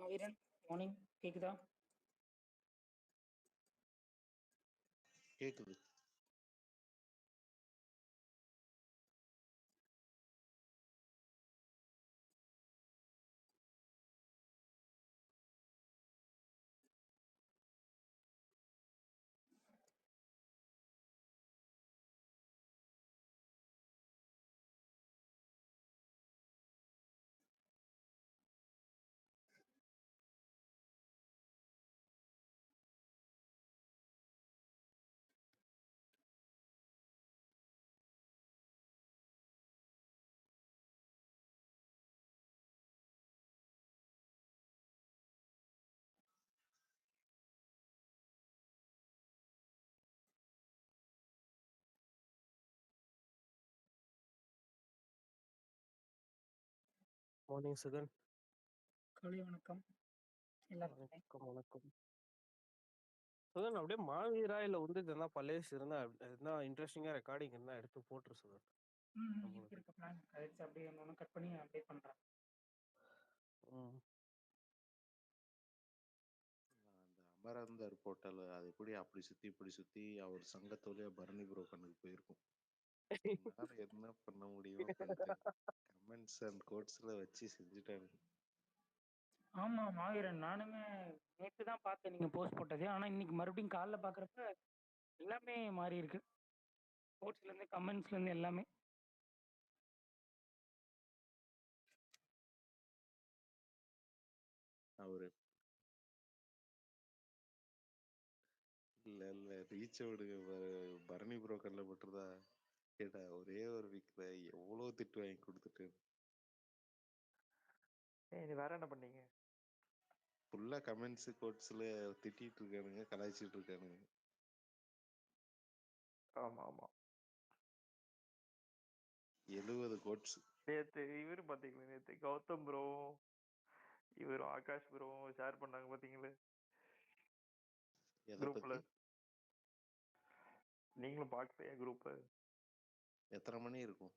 மாவீரன் morning கேக்குதா? கேக்குது. Morning Sugan. காலை வணக்கம் எல்லாருக்குமே. வணக்கம் வணக்கம் சுகன். அப்படியே மாவீரா இல்ல வந்து இதெல்லாம் பழைய இருந்தா எதுனா இன்ட்ரெஸ்டிங்கா ரெக்கார்டிங் என்ன எடுத்து போட்டுரு சுகன். நம்மளுக்கு இருக்க பிளான் கழிச்சு அப்படியே ஒன்று கட் பண்ணி அப்டேட் பண்றேன். அந்த அமரந்தர் போர்ட்டல் அது எப்படி அப்படி சுத்தி இப்படி சுத்தி அவர் சங்கத்தோடய பரணி ப்ரோ கண்ணுக்கு போயிருக்கும். என்னால என்ன பண்ண முடியுமோ பண்ணிட்டேன். கமெண்ட்ஸ் அண்ட் கோட்ஸ்ல வச்சு செஞ்சுட்டாங்க. ஆமா மாவீரன், நானுமே நேற்று தான் பார்த்தேன் நீங்க போஸ்ட் போட்டது. ஆனா இன்னைக்கு மறுபடியும் காலைல பாக்குறப்ப எல்லாமே மாறி இருக்கு. போஸ்ட்ல இருந்து கமெண்ட்ஸ்ல இருந்து எல்லாமே. அவரு இல்ல ரீச் விடுங்க, பரணி ப்ரோ கண்ணில் போட்டுருதா கேட்டா ஒரே ஒரு வீக்ல எவ்வளவு திட்டு வாங்கி கொடுத்துட்டு வேற என்ன பண்ணீங்க? ஃபுல்லா கமெண்ட்ஸ் கோட்ஸ்ல திட்டிட்டு இருக்கானுங்க, கலாய்ச்சிட்டு இருக்கானுங்க. ஆமா ஆமா 70 கோட்ஸ். நேத்து இவரு பாத்தீங்களா? நேத்து கௌதம் ப்ரோ இவரு ஆகாஷ் ப்ரோ ஷேர் பண்ணாங்க பாத்தீங்களா எதை குரூப்ல? பத்தி? நீங்களும் பாக்கலையா குரூப்? எத்தனை மணி இருக்கும்?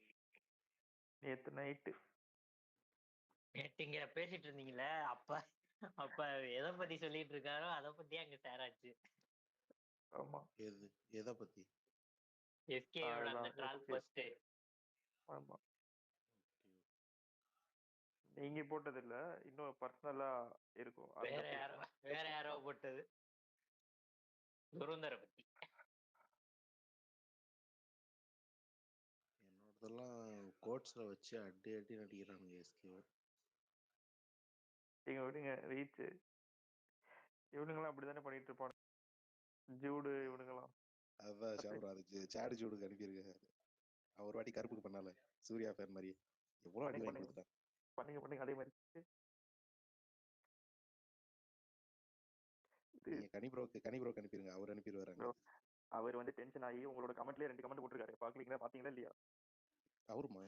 நேத்து நைட்டு. நேத்து பேசிட்டு இருந்தீங்களே, அப்ப எதை பத்தி சொல்லிட்டு இருக்காரோ அதை பத்தி அங்க ஷேர் ஆச்சு. ஆமா எதை பத்தி? எஸ்கேயோட அந்த ட்ரால் போஸ்ட். ஆமா நீங்க போட்டது இல்ல, இன்னும் பர்சனலா இருக்கும். வேற யாரோ போட்டது துருந்தரை பத்தி. என்னோடதெல்லாம் கோட்ஸ்ல வச்சு அடி அடி நடிக்கிறானுங்க எஸ்கே. நீங்க விடுங்க ரீச். இவனுங்கெல்லாம் அப்படித்தானே பண்ணிட்டு இருப்பானு ஜூடு இவனுங்கெல்லாம். அதான் ஷாபுரா அதுக்கு சாடி ஜூடுக்கு அனுப்பியிருக்கேன். அவர் வாட்டி கருப்புக்கு பண்ணால சூர்யா ஃபேன் மாதிரி எவ்வளவு அடி வாங்கி கொடுத்துட்டான். பண்ணுங்க அதே மாதிரி. நீங்க கனிப்ரோக்கு அனுப்பிடுங்க, அவர் அனுப்பிடுவாரு. அவர் வந்து டென்ஷன் ஆகி உங்களோட கமெண்ட்லயே 2 கமெண்ட் போட்டுருக்காரு. பாத்தீங்களா இல்லையா? அவருமா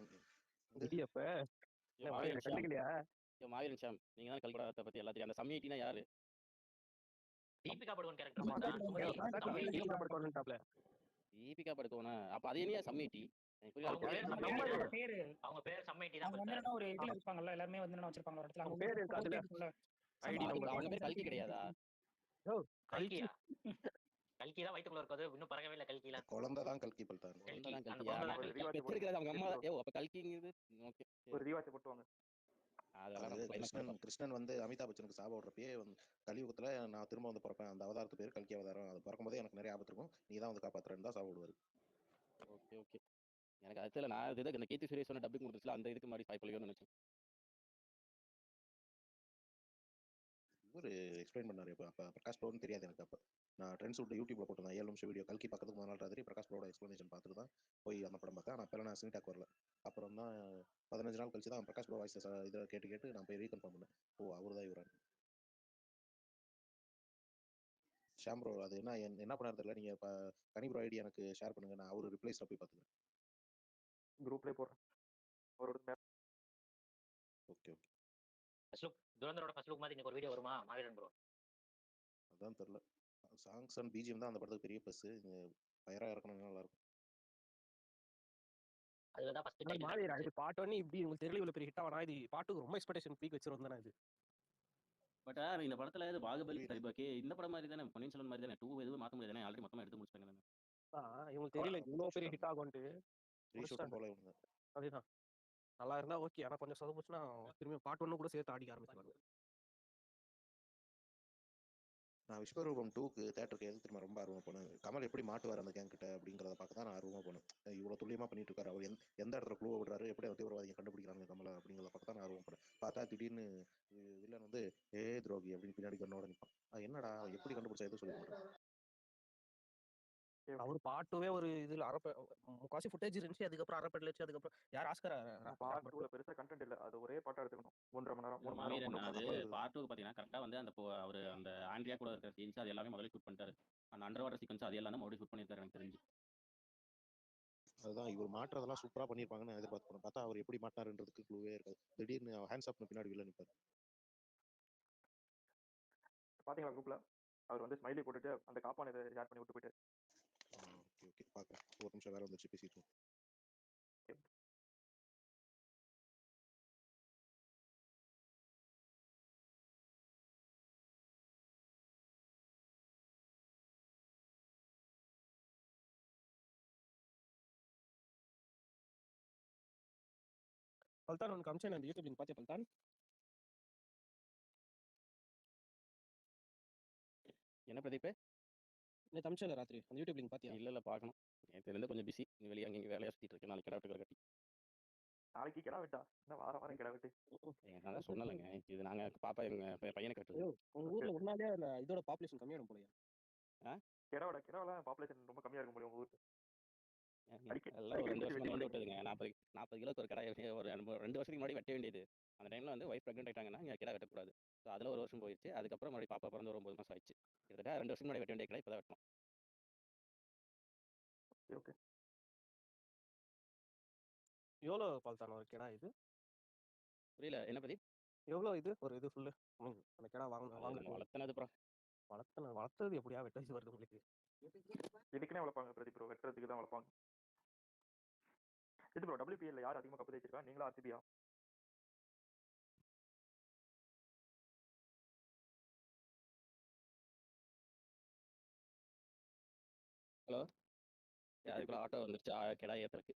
மாவீரன் ஷாம், நீங்க தான் கல்படாத பத்தி எல்லாத்தையும். அந்த சம்மிட்டினா யாரு? தீபிகா படுகோன் கேரக்டர். தீபிகா படுகோனா? அப்ப அது என்ன சம்மிட்டி? அவங்க பேர் சம்மிட்டி தான். ஒரு இதுல இருப்பாங்கல்ல, எல்லாரும் வந்து வச்சிருப்பாங்க ஒரு இடத்துல. அவங்க பேர் இருக்குல்ல, ஐடி நம்பர். அவங்க பேர் கல்கி கிடையாதா? கல்கியா? கல்கி தான் வயித்துக்குள்ள இருக்காது, இன்னும் பறக்கவே இல்ல. கல்கில குழந்தை தான் கல்கி பல்தான். அப்ப கல்கிங்கிறது ஓகே. ஒரு ரீவாட்ச் போட்டுவாங்க. கிருஷ்ணன் வந்து அமிதாப் பச்சனுக்கு சாப விடுறப்பயே கலியுகத்துல நான் திரும்ப வந்து பிறப்பேன், அந்த அவதாரத்து பேர் கல்கி அவதாரம், அது பிறக்கும் போதே எனக்கு நிறைய ஆபத்து இருக்கும், நீ தான் வந்து காப்பாத்துறேன்னு தான் சாப விடுவாரு. ஓகே ஓகே, எனக்கு அது தெரியல. நான் இந்த கீர்த்தி சுரேஷ் சொன்ன டப்பிங் கொடுத்துச்சுல, அந்த இதுக்கு மாதிரி சாய்ப்பலையோன்னு நினைச்சேன். இவரு எக்ஸ்பிளைன் பண்ணாரு. அப்ப பிரகாஷ் ப்ரோன்னு தெரியாது எனக்கு. அப்ப நான் ட்ரெண்ட்ஸ் விட்டு யூடியூப்ல போட்டிருந்தேன் 7 நிமிஷம் வீடியோ. கல்கி பக்கத்துக்கு முதல் நாள் ராத்திரி பிரகாஷ் ப்ரோட எக்ஸ்பிளனேஷன் பார்த்துட்டு தான் போய் அந்த படம் பார்த்தேன். ஆனால் அப்பெல்லாம் நான் சினிடாக் வரல. அப்புறம் தான் 15 நாள் கழிச்சு தான் பிரகாஷ் ப்ரோ வாய்ஸ் இதை கேட்டு நான் போய் ரீகன்ஃபார்ம் பண்ணேன். ஓ அவரு தான் இவரான். ஷாம் ப்ரோ அது என்ன பண்ணாரு தெரியல. நீங்க கனி ப்ரோ ஐடி எனக்கு ஷேர் பண்ணுங்க, நான் அவரு ரிப்ளைஸ்ல போய் பார்த்துக்கிறேன். குரூப்ல போடுறேன். Okay okay. துரந்தரோட ஃபர்ஸ்ட் லுக் மாதிரி இன்னைக்கு ஒரு வீடியோ வருமா மாவீரன் ப்ரோ? அதான் தெரியல. சாங்ஸ் அண்ட் பிஜிஎம் தான் அந்த படத்துக்கு பெரிய ப்ளஸ். ஃபயரா இருக்கணும், நல்லா இருக்கும். அதுதான் ஃபர்ஸ்ட் டைம் மாவீரன் இது பார்ட் 1 இப்படி உங்களுக்கு தெரியல, இவ்வளவு பெரிய ஹிட் ஆவனா? இது பார்ட் 2 ரொம்ப எக்ஸ்பெக்டேஷன் பீக் வச்சிருந்தேன். இது பட் இந்த படத்துல இது பாகுபலி புரியுது. சரி ஓகே இந்த படம் மாதிரி தானே பொன்னியின் செல்வன் மாதிரி தானே 2 எதுவும் மாத்த முடியாது தானே ஆல்ரெடி மொத்தமா எடுத்து முடிச்சிட்டாங்க தானே. இவங்களுக்கு தெரியல இவ்வளவு பெரிய ஹிட் ஆகும்ட்டு ரீஷூட்டும் முடிச்சிட்டாங்க. போல இவங்க. அதேதான் நல்லா இருந்தா ஓகே, ஆனா கொஞ்சம் சொதப்புச்சுன்னா திரும்பி பார்ட் 1 கூட சேர்த்து ஆடிக்க ஆரம்பிச்சிருவாங்க. நான் விஸ்வரூபம் 2க்கு தேட்டருக்கு எது திரும்ப ரொம்ப ஆர்வமா போனேன். கமல் எப்படி மாட்டுவார் அந்த கேங் கிட்ட அப்படிங்கிறத பார்க்க தான் நான் ஆர்வமா போனேன். இவ்வளோ துல்லியமா பண்ணிட்டு இருக்காரு அவர், எந்த இடத்துல க்ளூ விடுறாரு, எப்படி தீவிரவாதியை கண்டுபிடிக்கிறாங்க கமலை அப்படிங்கிறத பார்க்க தான் நான் ஆர்வம் போனேன். பார்த்தா திடீர்னு வில்லன் வந்து துரோகி அப்படின்னு பின்னாடி கண்ணோட நிற்பான். என்னடா எப்படி கண்டுபிடிச்சா எதுவும் சொல்லி போட்டேன். அவர் பாட்டுவே ஒரு இதுல முக்காசி ஃபுட்டேஜ் இருந்துச்சு, அதுக்கப்புறம் அரைப்படல வச்சு, அதுக்கப்புறம் யார் ஆஸ்கர் பார்ட் 2ல பெருசா கண்டென்ட் இல்ல. அது ஒரே பாட்டா எடுத்துக்கணும். 1.5 மணி நேரம் 3 மணி மாவீரன் நேரம் அது பார்ட் 2 பார்த்தீங்கன்னா கரெக்டாக வந்து அந்த அவர் அந்த ஆண்ட்ரியா கூட இருக்கிற சீன்ஸ் அது எல்லாமே முதல்ல ஷூட் பண்ணிட்டாரு. அந்த அண்டர் வாட்டர் சீக்வன்ஸ் அது எல்லாமே மறுபடியும் ஷூட் பண்ணியிருக்காரு எனக்கு தெரிஞ்சு. அதுதான் இவர் மாட்டுறதெல்லாம் சூப்பரா பண்ணியிருப்பாங்கன்னு எதிர்பார்த்து போனேன். பார்த்தா அவர் எப்படி மாட்டினாருன்றதுக்கு க்ளூவே இருக்காது. திடீர்னு ஹேண்ட்ஸ் அப் பின்னாடி வில்லன் நிற்பார். பாத்தீங்களா குரூப்ல அவர் வந்து ஸ்மைலி போட்டுட்டு அந்த காப்பான் இதை ஷேர் பண்ணி விட்டு போயிட்டு. ஓகே ஓகே பார்க்குறேன். ஒரு நிமிஷம் வேற வந்துச்சு பேசிட்டு. பல்தான் உனக்கு அமிச்சேன் அந்த யூடியூப் லிங்க் பார்த்தே பல்தான். என்ன பிரதீப்? நேற்று அமிச்சேன் ராத்திரி அந்த யூடியூப் லிங்க் பார்த்தியா? இல்லை பார்க்கணும். நேற்று இருந்து கொஞ்சம் பிஸி, வெளியே அங்கே வேலையாக சுற்றிட்டு இருக்கேன். நாளைக்கு கிடா கட்டி நாளைக்கு கிடா வெட்டா? என்ன வாரம் வாரம் கிடா வெட்டு? நான் தான் சொன்னலைங்க, இது நாங்கள் பாப்பா எங்கள் பையனை கட்டுறது. உங்க ஊர்ல முன்னாலே அந்த இதோட பாப்புலேஷன் கம்மியாடும் போலயா? கிடாவெல்லாம் பாப்புலேஷன் ரொம்ப கம்மியா இருக்கும் போல உங்க ஊருக்கு. எல்லாம் ஒரு 2 வருஷமா வந்து விட்டதுங்க. 40 கிலோக்கு ஒரு கடை ஒரு 2 வருஷத்துக்கு முன்னாடி வெட்ட வேண்டியது. அந்த டைம்ல வந்து ஒய்ஃப் ப்ரெக்னென்ட் ஆயிட்டாங்கன்னா இங்கே கிடா வெட்டக்கூடாது. ஸோ அதில் ஒரு வருஷம் போயிடுச்சு. அதுக்கப்புறம் மறுபடியும் பாப்பா பிறந்து ஒரு 9 மாதம் ஆயிடுச்சு. கிட்டத்தட்ட 2 வருஷத்துக்கு முன்னாடி வெட்ட வேண்டிய கடை இப்போ தான் வெட்டணும். ஓகே எவ்வளோ பல்தான் ஒரு கிடா இது? புரியல என்ன பிரதீப்? எவ்வளோ இது ஒரு இது ஃபுல்லு அந்த கிடா வாங்க வளர்த்தனது அப்புறம் வளர்த்தது எப்படியா வெட்ட வயசு வருது உங்களுக்கு? இதுக்குன்னே வளர்ப்பாங்க பிரதீப் ப்ரோ, வெட்டுறதுக்கு தான் வளர்ப்பாங்க. இது ப்ரோ WPL யார் அதிகமாக கப்பு தேய்ச்சிருக்கா, நீங்களா RCB-யா? ஹலோ, அதுக்குள்ள ஆட்டோ வந்துருச்சு கிடா ஏற்றுறதுக்கு.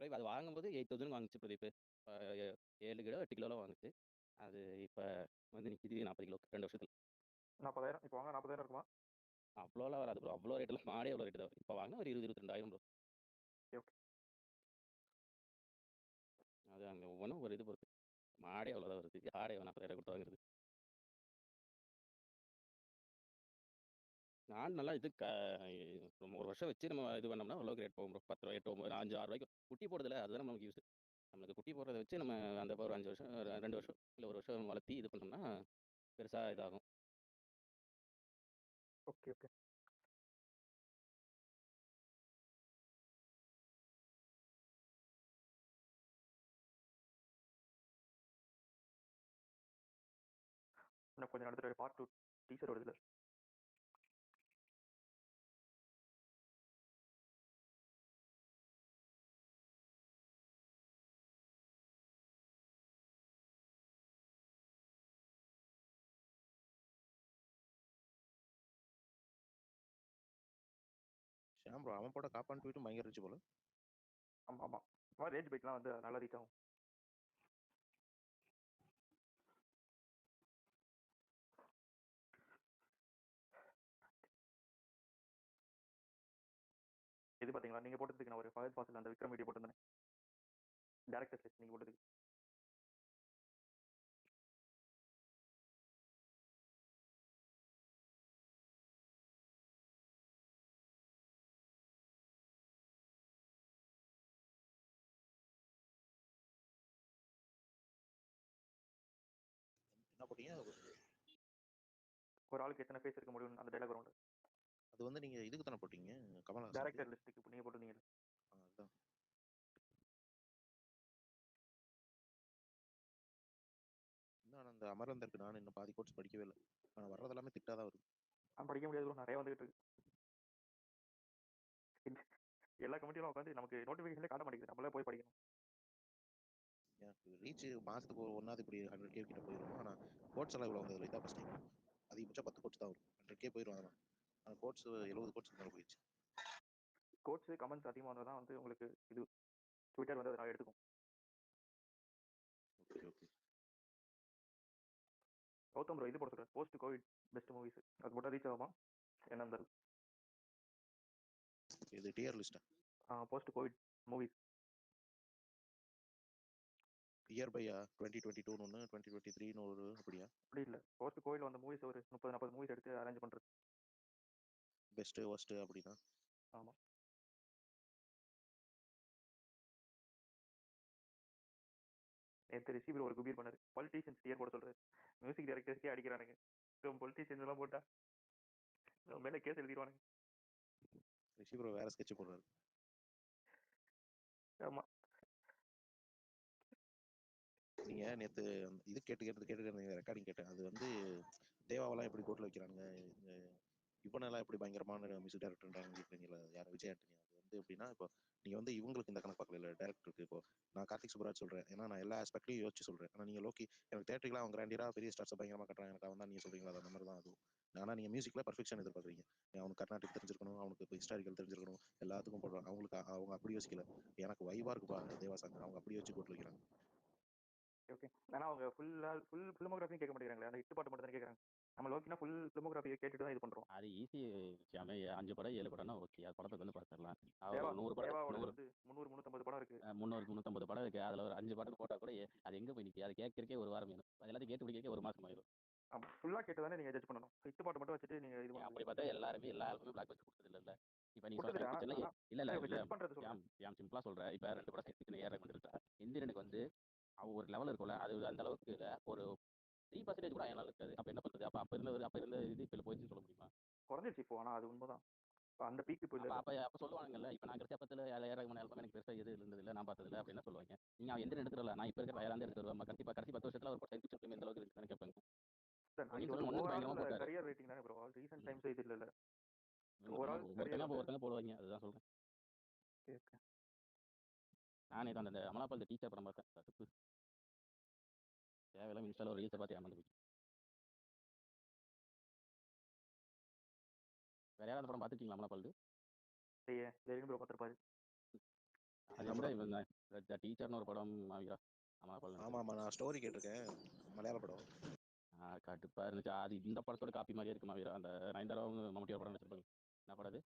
பிரதீப் அது வாங்கும்போது 8,000 வாங்குச்சு பிரதீப். 7 கிலோ 8 கிலோலாம் வாங்குச்சு. அது இப்போ வந்து நிற்கிது 40 கிலோ 2 வருஷத்துல. 40,000 இப்போ வாங்க 40,000 இருக்குமா? அவ்வளோலாம் வராது ப்ரோ. அவ்வளோ ரேட்டில் மாடே அவ்வளோ ரேட்டு தான் வரும். இப்போ வாங்கினா ஒரு 20-22,000 ப்ரோ. ஓகே அது அங்கே ஒவ்வொன்றும் ஒரு இது பொறுத்து. மாடே அவ்வளோதான் வருது. ஆடே 40,000 கொடுத்து வாங்குறது. நான் நல்லா இது ஒரு வருஷம் வச்சு நம்ம இது பண்ணோம்னா அவ்வளோக்கு ரேட் போகும் ப்ரோ. 10 ரூபா 8 9 5 6 ரூபாய்க்கு குட்டி போடுறதுல அதுதான் நமக்கு யூஸ். நம்மளுக்கு குட்டி போடுறத வச்சு நம்ம அந்த ஒரு 5 வருஷம் 2 வருஷம் இல்லை 1 வருஷம் வளர்த்தி இது பண்ணோம்னா பெருசாக இதாகும். ஓகே ஓகே இன்னும் கொஞ்சம் நடந்துட்டு பார்ட் 2 டீசர் வருதுல. ஷாம் ப்ரோ அவன் போட காப்பான் ட்வீட்டும் பயங்கர இருந்துச்சு போல. ஆமா ஆமா, இந்த மாதிரி ரேஞ்ச் பைக்லாம் வந்து நல்லா ரீச் ஆகும். இது பாத்தீங்களா நீங்க போட்டதுக்கு நான் ஒரு ஃபயர் ஃபாசில் அந்த விக்ரம் வீடியோ போட்டிருந்தேன். டேரக்டர்ஸ் லிஸ்ட் நீங்க போட்டதுக்கு. என்ன போட்டீங்க? ஒரு ஆளுக்கு எத்தனை ஃபேஸ் இருக்க முடியும் அந்த டைலாக் வரும். அது வந்து நீங்க இதுக்கு தானே போட்டீங்க கமலஹாசன்? டேரக்டர் லிஸ்ட்டுக்கு நீங்க போட்டிருந்தீங்க. அதுதான். இன்னும் அந்த அமரந்தருக்கு நான் இன்னும் பாதி கோர்ஸ் படிக்கவே இல்லை. ஆனால் வர்றது எல்லாமே திட்டாதான் வருது. நான் படிக்க முடியாது bro, நிறைய வந்துகிட்டு இருக்கு. எல்லா கமிட்டியும் உட்காந்து நமக்கு நோட்டிஃபிகேஷன்ல காட்ட மாட்டேங்குது, நம்மளே போய் படிக்கணும். எனக்கு ரீச் மாசத்துக்கு ஒன்னாவது இப்படி 100K கிட்ட போயிடும். ஆனா கோட்ஸ் எல்லாம் இவ்வளவு வந்தது இதான் ஃபர்ஸ்ட் டைம். அதிகபட்சம் 10 கோட்ஸ் தான் வரும். 100K போயிடும். அதெல்லாம் அந்த கோட்ஸ் 70 கோட்ஸ் மேல போயிடுச்சு. கோட்ஸ் கமெண்ட்ஸ் அதிகமாக வந்தால் தான் வந்து உங்களுக்கு இது ட்விட்டர் வந்து அதை நான் எடுத்துக்கும். Okay okay. கௌதம் ப்ரோ இது போட சொல்கிறேன், போஸ்ட் கோவிட் பெஸ்ட் மூவிஸ். அது போட்டால் ரீச் ஆகுமா என்ன இருந்தாலும்? இது டியர் லிஸ்டா? போஸ்ட் கோவிட் மூவிஸ் இயர் பையா 2022 ஒன்று 2023 ஒரு அப்படியா? அப்படி இல்லை, போஸ்ட் கோவிட் வந்த மூவிஸ் ஒரு 30-40 மூவிஸ் எடுத்து அரேஞ்ச் பண்ணுறது. பெஸ்ட் ஒஸ்ட் அப்படின்னா? ஆமாம். நேற்று ரிஷி ஒரு குபீர் பண்ணாரு, பொலிட்டீஷியன்ஸ் டியர் போட சொல்றாரு. மியூசிக் டைரக்டர்ஸ்க்கே அடிக்கிறானுங்க. பொலிட்டீஷியன்ஸ் எல்லாம் போட்டா மேலே கேஸ் எழுதிடுவானுங்க. ரிஷி ப்ரோ வேற ஸ்கெட்ச் போடுறாரு. ஆமா. நீங்க நேத்து இது கேட்டு ரெக்கார்டிங் கேட்டேன். அது வந்து தேவாவெல்லாம் எப்படி கோட்ல வைக்கிறாங்க, இவனெல்லாம் எப்படி பயங்கரமான மியூசிக் டைரக்டர்ன்றாங்க கேட்குறீங்களா? யார் விஜய் ஆண்டனி? அது வந்து எப்படின்னா, இப்போ நீங்க வந்து இவங்களுக்கு இந்த கணக்கு பார்க்கல டேரக்டருக்கு. இப்போ நான் கார்த்திக் சுப்ராஜ் சொல்றேன், ஏன்னா நான் எல்லா ஆஸ்பெக்ட்லையும் யோசிச்சு சொல்றேன். ஆனால் நீங்க லோக்கி எனக்கு தேட்டரிக்கலாம் அவங்க கிராண்டியரா பெரிய ஸ்டார்ஸ் பயங்கரமா கட்டுறாங்க, எனக்கு அவன் தான் நீங்க சொல்றீங்களா? அந்த மாதிரி தான் அதுவும். ஆனா நீங்க மியூசிக்ல பர்ஃபெக்ஷன் எதிர்பார்க்குறீங்க. அவனுக்கு கர்நாடிக் தெரிஞ்சிருக்கணும், அவனுக்கு இப்போ ஹிஸ்டாரிக்கல் தெரிஞ்சிருக்கணும், எல்லாத்துக்கும் போடுறாங்க. அவங்களுக்கு அவங்க அப்படி யோசிக்கல. எனக்கு வைவா இருக்குப்பா தேவா சாங், அவங்க அப்படி யோசிச்சு கோட்ல வைக்கிறாங்க. ஓகே. ஆனா அவங்க ஃபுல் ஃபிலிமோகிராஃபியும் கேட்க மாட்டேங்கிறாங்களே, அந்த ஹிட் பாட்டு மட்டும் தான் கேட்குறாங்க. நம்ம லோக்கினா ஃபுல் ஃபிலிமோகிராஃபியை கேட்டுட்டு தான் இது பண்றோம். அது ஈஸி விஷயமே. 5 படம் 7 படம்னா ஓகே, அது படத்துக்கு வந்து பார்த்துடலாம். தேவா ஒரு 100 படம் தேவாவோட 100 வந்து 300-350 படம் இருக்கு. 300 350 படம் இருக்கு. அதுல ஒரு 5 படம் போட்டா கூட அது எங்க போய் நிற்கி? அதை கேட்கறக்கே ஒரு வாரம் வேணும். அது எல்லாத்தையும் கேட்டு பிடிக்கிறக்கே ஒரு மாசம் ஆயிடும். ஆமா, ஃபுல்லா கேட்டு தானே நீங்க ஜட்ஜ் பண்ணணும். ஹிட் பாட்டு மட்டும் வச்சுட்டு நீங்க இது பண்ண அப்படி முடியும். பார்த்தா எல்லாருமே எல்லா ஆல்பமே பிளாக் பஸ்டர் கொடுத்தது இல்ல. இப்ப நீ கொடுத்துட்டு கிச்சன்ல ஆனா இல்ல இல்ல இப்ப இல்ல ஜட்ஜ் பண்றது சொல்றேன். சிம்பிளா சொல்றேன். இப்ப 2 படம் சேர்த்து ஏற வந்துருக்கா. இந்திரனுக்கு வந்து அவ ஒரு லெவல் இருக்கும்ல, அது அந்த அளவுக்கு இல்ல. ஒரு 3% கூட என்னால இருக்காது. அப்ப என்ன பண்றது? அப்ப இருந்த இது இப்ப போயிடுச்சுன்னு சொல்ல முடியுமா? குறைஞ்சிருச்சு இப்போ, ஆனா அது உண்மைதான். அந்த பீக் இப்போ இல்ல. அப்ப சொல்லுவாங்கல்ல, இப்ப நான் கிடைச்ச பத்துல ஏழாயிரம் ஆல்பம் எனக்கு பெருசா எது இருந்தது இல்ல, நான் பார்த்தது இல்ல அப்படின்னு சொல்லுவாங்க. நீங்க அவன் எந்த எடுத்துடல, நான் இப்ப இருக்கிற ஏழாந்து எடுத்து வருவேன். கடைசி 10 வருஷத்துல ஒரு சயின்ஸ் ஃபிக்ஷன் எந்த அளவுக்கு இருக்குன்னு கேட்பாங்க. இது சொல்லுங்க, வந்து ஒண்ணுக்கு பயங்கரமா ஓவரால் போட்டாரு. கரியர் ரேட்டிங் தானே ப்ரோ, ரீசன்ட் டைம்ஸ் இது இல்ல. ஓவரால் ஒருத்தங்க கரியர் வந்து ஒருத்தங்க போடுவாங்க, அதுதான் சொல்றேன். நானே தான் அந்த அமலாபால் டீச்சர் படம் பார்த்தேன். தப்பு தேவையில்லாம இன்ஸ்டால ஒரு ரீல்ஸை பார்த்து ஏமாந்து போச்சு. வேற யாராவது படம் பார்த்துருக்கீங்களா அமலாபால்? ப்ரோ பார்த்துருப்பாரு. அது எந்த இவன் டீச்சர்னு ஒரு படம் அமலாபால். ஆமா ஆமா, நான் ஸ்டோரி கேட்டிருக்கேன், மலையாள படம். கட்டுப்பா இருந்துச்சு. அது இந்த படத்தோட காப்பி மாதிரியே இருக்கு மாவீரா. அந்த நயன்தாராவும் மம்முட்டியோட படம் வச்சிருப்பாங்க. என்ன படம் அது?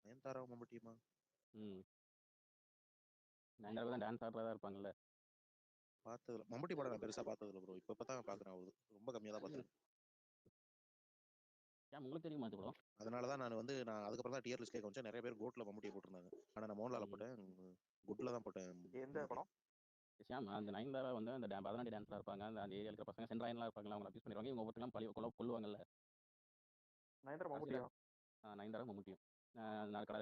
நயன்தாரா மம்முட்டியுமா? நயன்தாரா தான் டான்ஸ் ஆடுறதா இருப்பாங்கல்ல. பார்த்ததுல மம்முட்டி படம் நான் பெருசா பார்த்ததில்ல ப்ரோ. இப்போ தான் பார்க்குறேன். அவ்வளவு ரொம்ப கம்மியாக தான் பார்த்துருக்கேன். ஏன் உங்களுக்கு தெரியுமா அது படம்? அதனால தான் நான் அதுக்கப்புறம் தான் டியர் லிஸ்ட் கேட்க வச்சேன். நிறைய பேர் கோட்ல மம்முட்டியை போட்டிருந்தாங்க. ஆனால் நான் மோகன்லால போட்டேன், குட்ல தான் போட்டேன். எந்த படம்? ஷியாம், அந்த நயன்தாரா வந்து அந்த பரதநாட்டிய டான்ஸ்ல இருப்பாங்க. அந்த ஏரியா இருக்கிற பசங்க சென்ட்ராயன்லாம் இருப்பாங்களா, அவங்க அபியூஸ் பண்ணிடுவாங்க. இவங்க ஒவ்வொருத்தரும் கொல்லுவாங்கல்ல. நயன்தாரா மம்முட்டியா? நயன்தாரா மம்முட்டியும்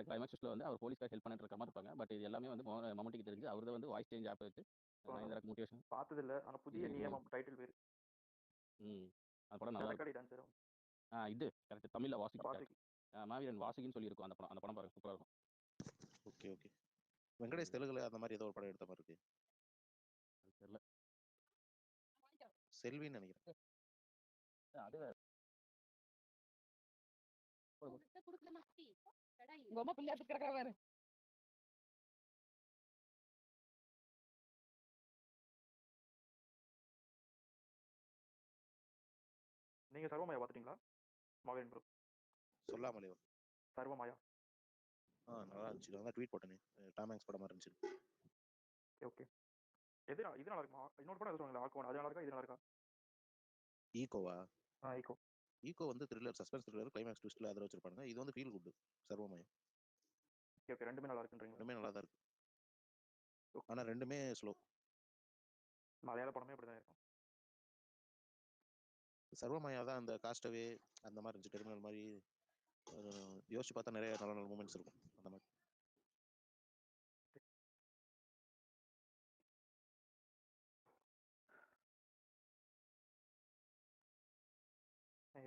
கிளைமேக்ஸ்ல வந்து அவர் போலீஸ்காக ஹெல்ப் பண்ணிட்டு இருக்க மாதிரி இருப்பாங்க. பட் இது எல்லாமே வந்து மம்முட்டிக்கு தெரிஞ்சு அவர் வந்து வாய்ஸ் சேஞ்ச் ஆப் வச்சு நயன்தாராக்கு மோட்டிவேஷன். பார்த்தது இல்ல, ஆனா புதிய நியமம் டைட்டில் பேர். அது படம் நல்லா இருக்கும். டான்சர் இது கரெக்ட். தமிழ்ல வாசுகி. மாவீரன் வாசுகின்னு சொல்லி இருக்கும். அந்த படம் பாருங்க, சூப்பரா இருக்கும். Okay okay. வெங்கடேஷ் தெலுங்குல அந்த மாதிரி ஏதோ ஒரு படம் எடுத்த மாதிரி இருக்கு. தெரியல, செல்வின்னு நினைக்கிறேன். அது நீங்க சர்வமாயா பார்த்துட்டீங்களா மாவீரன் ப்ரோ? சொல்லாமலே சர்வமாயா நல்லா இருந்துச்சு. நான் தான் ட்வீட் போட்டேனே, டாம் ஹாங்க்ஸ் படமா இருந்துச்சு. ஓகே. இது நல்லா இருக்குமா? இன்னொரு படம் சொல்லுவாங்களா, ஆக்குவான், அது நல்லா இருக்கா இது நல்லா இருக்கா? ஈகோவா? ஈகோ. ஈகோ வந்து த்ரில்லர், சஸ்பென்ஸ் த்ரில்லர், கிளைமேக்ஸ் ட்விஸ்ட்ல அதில் வச்சிருப்பாங்க. இது வந்து ஃபீல் குட். சர்வமயம் ஓகே, ரெண்டுமே நல்லா இருக்குன்றீங்க? ரெண்டுமே நல்லா தான் இருக்கு. ஆனா ரெண்டுமே ஸ்லோ. மலையாள படமே அப்படிதான் இருக்கும். சர்வமயா தான் அந்த காஸ்டவே அந்த மாதிரி இருந்துச்சு, டெர்மினல் மாதிரி. யோசிச்சு பார்த்தா நிறைய நல்ல நல்ல மூமெண்ட்ஸ் இருக்கும் அந்த மாதிரி.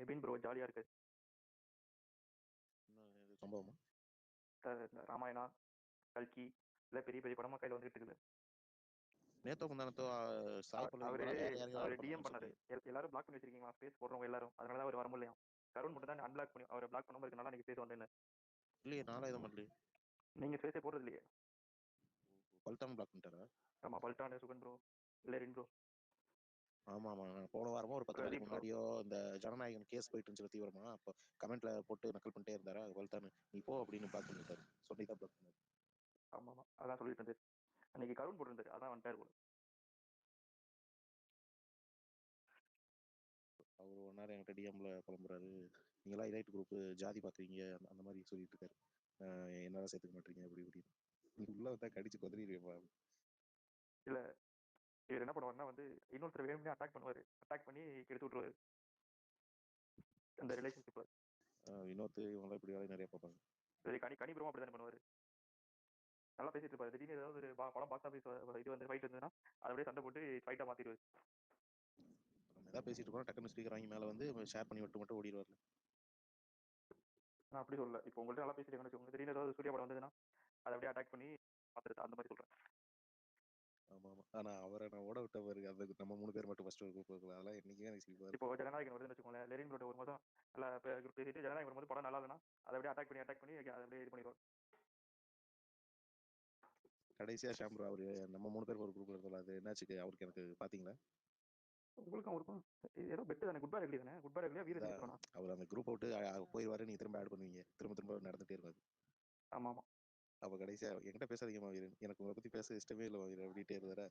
எபின் ப்ரோ ஜாலியா இருக்கு. சம்பவமா? ராமாயணா, கல்கி இல்ல பெரிய பெரிய படமா கையில வந்துட்டு இருக்குது. நேத்தோ முந்தானத்தோ சாய் பல்லவிக்கு அவரு பதிலா வேற யாரையோ அவரு ஆட் டிஎம் பண்ணாங்கன்னு பண்ணாரு. சொன்னீங்க. எல்லாரும் பிளாக் பண்ணி வச்சிருக்கீங்களா ஸ்பேஸ் போடுறவங்க எல்லாரும், அதனால அவர் வர முடியலையா. கருண் மட்டும் தான் அன்பிளாக் பண்ணி அவரை பிளாக் பண்ணாம இருக்கனால நீங்க ஸ்பேஸ் வந்தேன்னு. இல்லையே, நானும் எதுவும் பண்ணலையே. நீங்க ஸ்பேஸே போடுறது இல்லையே. பல்தான் பிளாக் பண்ணிட்டாரா? ஆமா, பல்டான், சுகன் ப்ரோ, லெரின் ப்ரோ, ஆமா ஆமா, போன வாரமோ ஒரு 10 நாளைக்கு பிரதீப் ப்ரோ. முன்னாடியோ இந்த ஜனநாயகன் கேஸ் போயிட்டு இருந்துச்சு தீவிரமா, அப்போ கமெண்ட்ல போட்டு நக்கல் பண்ணிட்டே இருந்தாரா பல்தான், நீ போ அப்படின்னு பிளாக் பண்ணிட்டாரு. சொல்லி தான் பிளாக் பண்ணாரு. ஆமா ஆமா, அதான் சொல்லிட்டு இருந்தாரு. அன்னைக்கு கருண் போட்டிருந்தாரு, அதான் வந்துட்டாரு போல. அவர் ஒரு நேரம் என்கிட்ட டிஎம்ல புலம்புறாரு, நீங்களா இலைட் குரூப் ஜாதி பாக்குறீங்க அந்த மாதிரி சொல்லிட்டு இருக்காரு. என்னால சேர்த்துக்க மாட்டீங்க அப்படி இப்படின்னு. நீ உள்ள வந்தா கடிச்சு கொதறிடுவேப்பா. இல்ல, இவர் என்ன பண்ணுவாருன்னா வந்து இன்னொருத்தர் வேணும்னே அட்டாக் பண்ணுவாரு. அட்டாக் பண்ணி கெடுத்து விட்டுருவாரு அந்த ரிலேஷன்ஷிப்ல. வினோத் இவங்க இப்படி வேலை நிறைய பார்ப்பாங்க. கனி ப்ரோவும் அப்படிதானே பண்ணுவாரு. நல்லா பேசிட்டு இருப்பாரு, திடீர்னு ஏதாவது ஒரு படம் பாக்ஸ் ஆஃபீஸ் இது வந்து ஃபைட் இருந்ததுன்னா அதை அப்படியே சண்டை போட்டு ஃபைட்டா மாத்திடுவாரு. நம்ம ஏதாவது பேசிட்டு இருக்கோம், டக்குன்னு ஸ்பீக்கர் வாங்கி மேல வந்து ஷேர் பண்ணி விட்டு மட்டும் ஓடிடுவாரு. நான் அப்படி சொல்லல, இப்போ உங்கள்ட்ட நல்லா பேசிட்டு வச்சுக்கோங்க, திடீர்னு ஏதாவது சூர்யா படம் வந்ததுன்னா அதை அப்படியே அட்டாக் பண்ணி பார்த்துட்டு அந்த மாதிரி சொல்றேன். ஆமா ஆமா, ஆனா அவரை நான் ஓட விட்ட பாருங்க, அந்த நம்ம 3 பேர் மட்டும் ஃபர்ஸ்ட் ஒரு குரூப் இருக்கலாம், அதெல்லாம் என்னைக்குமே எனக்கு சிரிப்பா இப்போ இருக்கும். ஜனநாயகன் வருதுன்னு வச்சுக்கோங்களேன், லெரின் ப்ரோட்ட ஒரு மாதம் நல்லா பேசிட்டு ஜனநாயகன் வரும்போது படம் நல்லா இல்லைன்னா அதை அப்படியே அட்டாக் பண்ணி அதை அப்படியே இது பண்ணிடுவார். கடைசியா ஷாம்பு அவரு நம்ம 3 பேர் ஒரு குரூப்ல இருந்தோம், அது என்னாச்சு அவருக்கு எனக்கு பாத்தீங்களா? உங்களுக்கும் அவருக்கும் ஏதோ பெட்டு தானே, குட் பை ரெகுலி தானே, குட் பை ரெகுலியா வீர தீர்த்தனா. அவர் அந்த குரூப் விட்டு போயிடுவாரு, நீங்க திரும்ப ஆட் பண்ணுவீங்க, திரும்ப திரும்ப நடந்துட்டே இருக்காது. ஆமா ஆமா, அப்ப கடைசியா என்கிட்ட பேசாதீங்க மாவீரன், எனக்கு உங்களை பத்தி பேச இஷ்டமே இல்லை மாவீரன் அப்படின்ட்டே இருந்தாரு.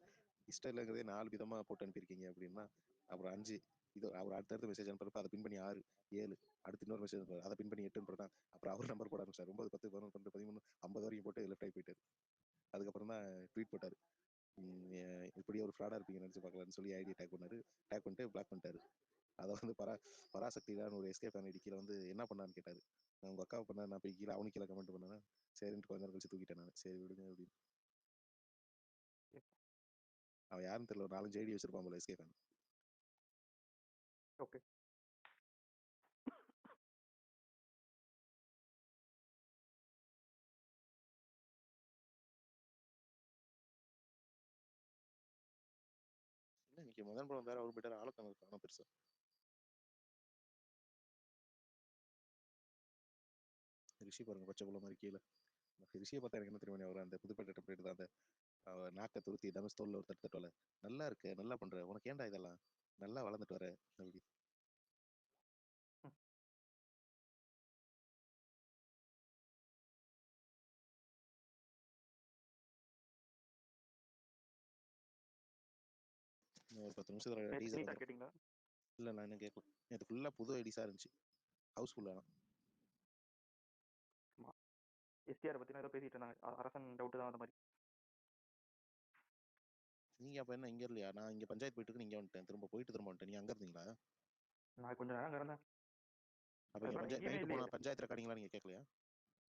இஷ்டம் இல்லைங்கிறதே 4 விதமா போட்டு அனுப்பியிருக்கீங்க அப்படின்னா, அப்புறம் 5 இது அவர் அடுத்தடுத்த மெசேஜ் அனுப்புறப்ப அதை பின் பண்ணி 6 7 அடுத்து இன்னொரு மெசேஜ் அனுப்புறாரு, அதை பின் பண்ணி 8 போட்டான். அப்புறம் அவர் நம்பர் போட ஆரம்பிச்சார், 9 10 11 12 13 50 வரைக்கும் போட்டு லெஃப்ட் ஆகி போயிட்டாரு. அதுக்கப்புறம் தான் ட்வீட் போட்டாரு, இப்படி ஒரு ஃப்ராடா இருப்பீங்க நினைச்சு பார்க்கலான்னு சொல்லி ஐடி டேக் பண்ணாரு. டேக் பண்ணிட்டு பிளாக் பண்ணிட்டாரு. அதை வந்து பராசக்தி தான் ஒரு எஸ்கே ஃபேன் ஐடி கீழே வந்து என்ன பண்ணான்னு கேட்டாரு. நான் உங்க அக்காவை பண்ண, நான் போய் கீழே அவனுக்கு கீழே கமெண்ட் பண்ணேன், சரின்ட்டு கொஞ்ச நேரம் கழிச்சு தூக்கிட்டேன் நான். சரி விடுங்க அப்படின்னு. அவன் யாருன்னு தெரியல, ஒரு 4 ஐடி வச்சிருப்பான் போல எஸ்கே ஃபேன். ஓகே. என்ன இன்னைக்கு முதல் படம் வேற அவர் போயிட்டாரு, ஆளுக்கான காணும் பெருசா. ரிஷி பாருங்க பச்சை புள்ள மாதிரி கீழே. ரிஷியை பார்த்தா எனக்கு என்ன தெரியும், அவர் அந்த புதுப்பேட்டை டெம்ப்ளேட் தான், அந்த நாக்கை துருத்தி தனுஷ் தோல்ல ஒரு தட்டு தட்டுவல, நல்லா இருக்கு நல்லா பண்ற, உனக்கு ஏன்டா இதெல்லாம், நல்லா வளர்ந்துட்டு வர அப்படி. ஒரு 10 நிமிஷத்துல டீசர் வந்துடும். கேட்டீங்களா? இல்லை நான் என்ன கேட்கல, இது ஃபுல்லாக புது ஐடிஸாக இருந்துச்சு, ஹவுஸ்ஃபுல்லாக. ஆமா, எஸ்டிஆர் பத்தி ஏதோ பேசிட்டு இருந்தாங்க, அரசன் டவுட் தான் அந்த மாதிரி. நீங்க அப்ப என்ன இங்க இல்லையா? நான் இங்க பஞ்சாயத்து போயிட்டு இருக்கு, நீங்க வந்துட்டேன், திரும்ப போயிட்டு திரும்ப வந்துட்டேன். நீங்க அங்க இருந்தீங்களா? நான் கொஞ்சம் நேரம் அங்க இருந்தேன். அப்ப இங்க பஞ்சாயத்து எங்கேயுமே நைட்டு இல்லையே, போனா பஞ்சாயத்து ரெக்கார்டிங்லாம் நீங்க கேட்கலையா?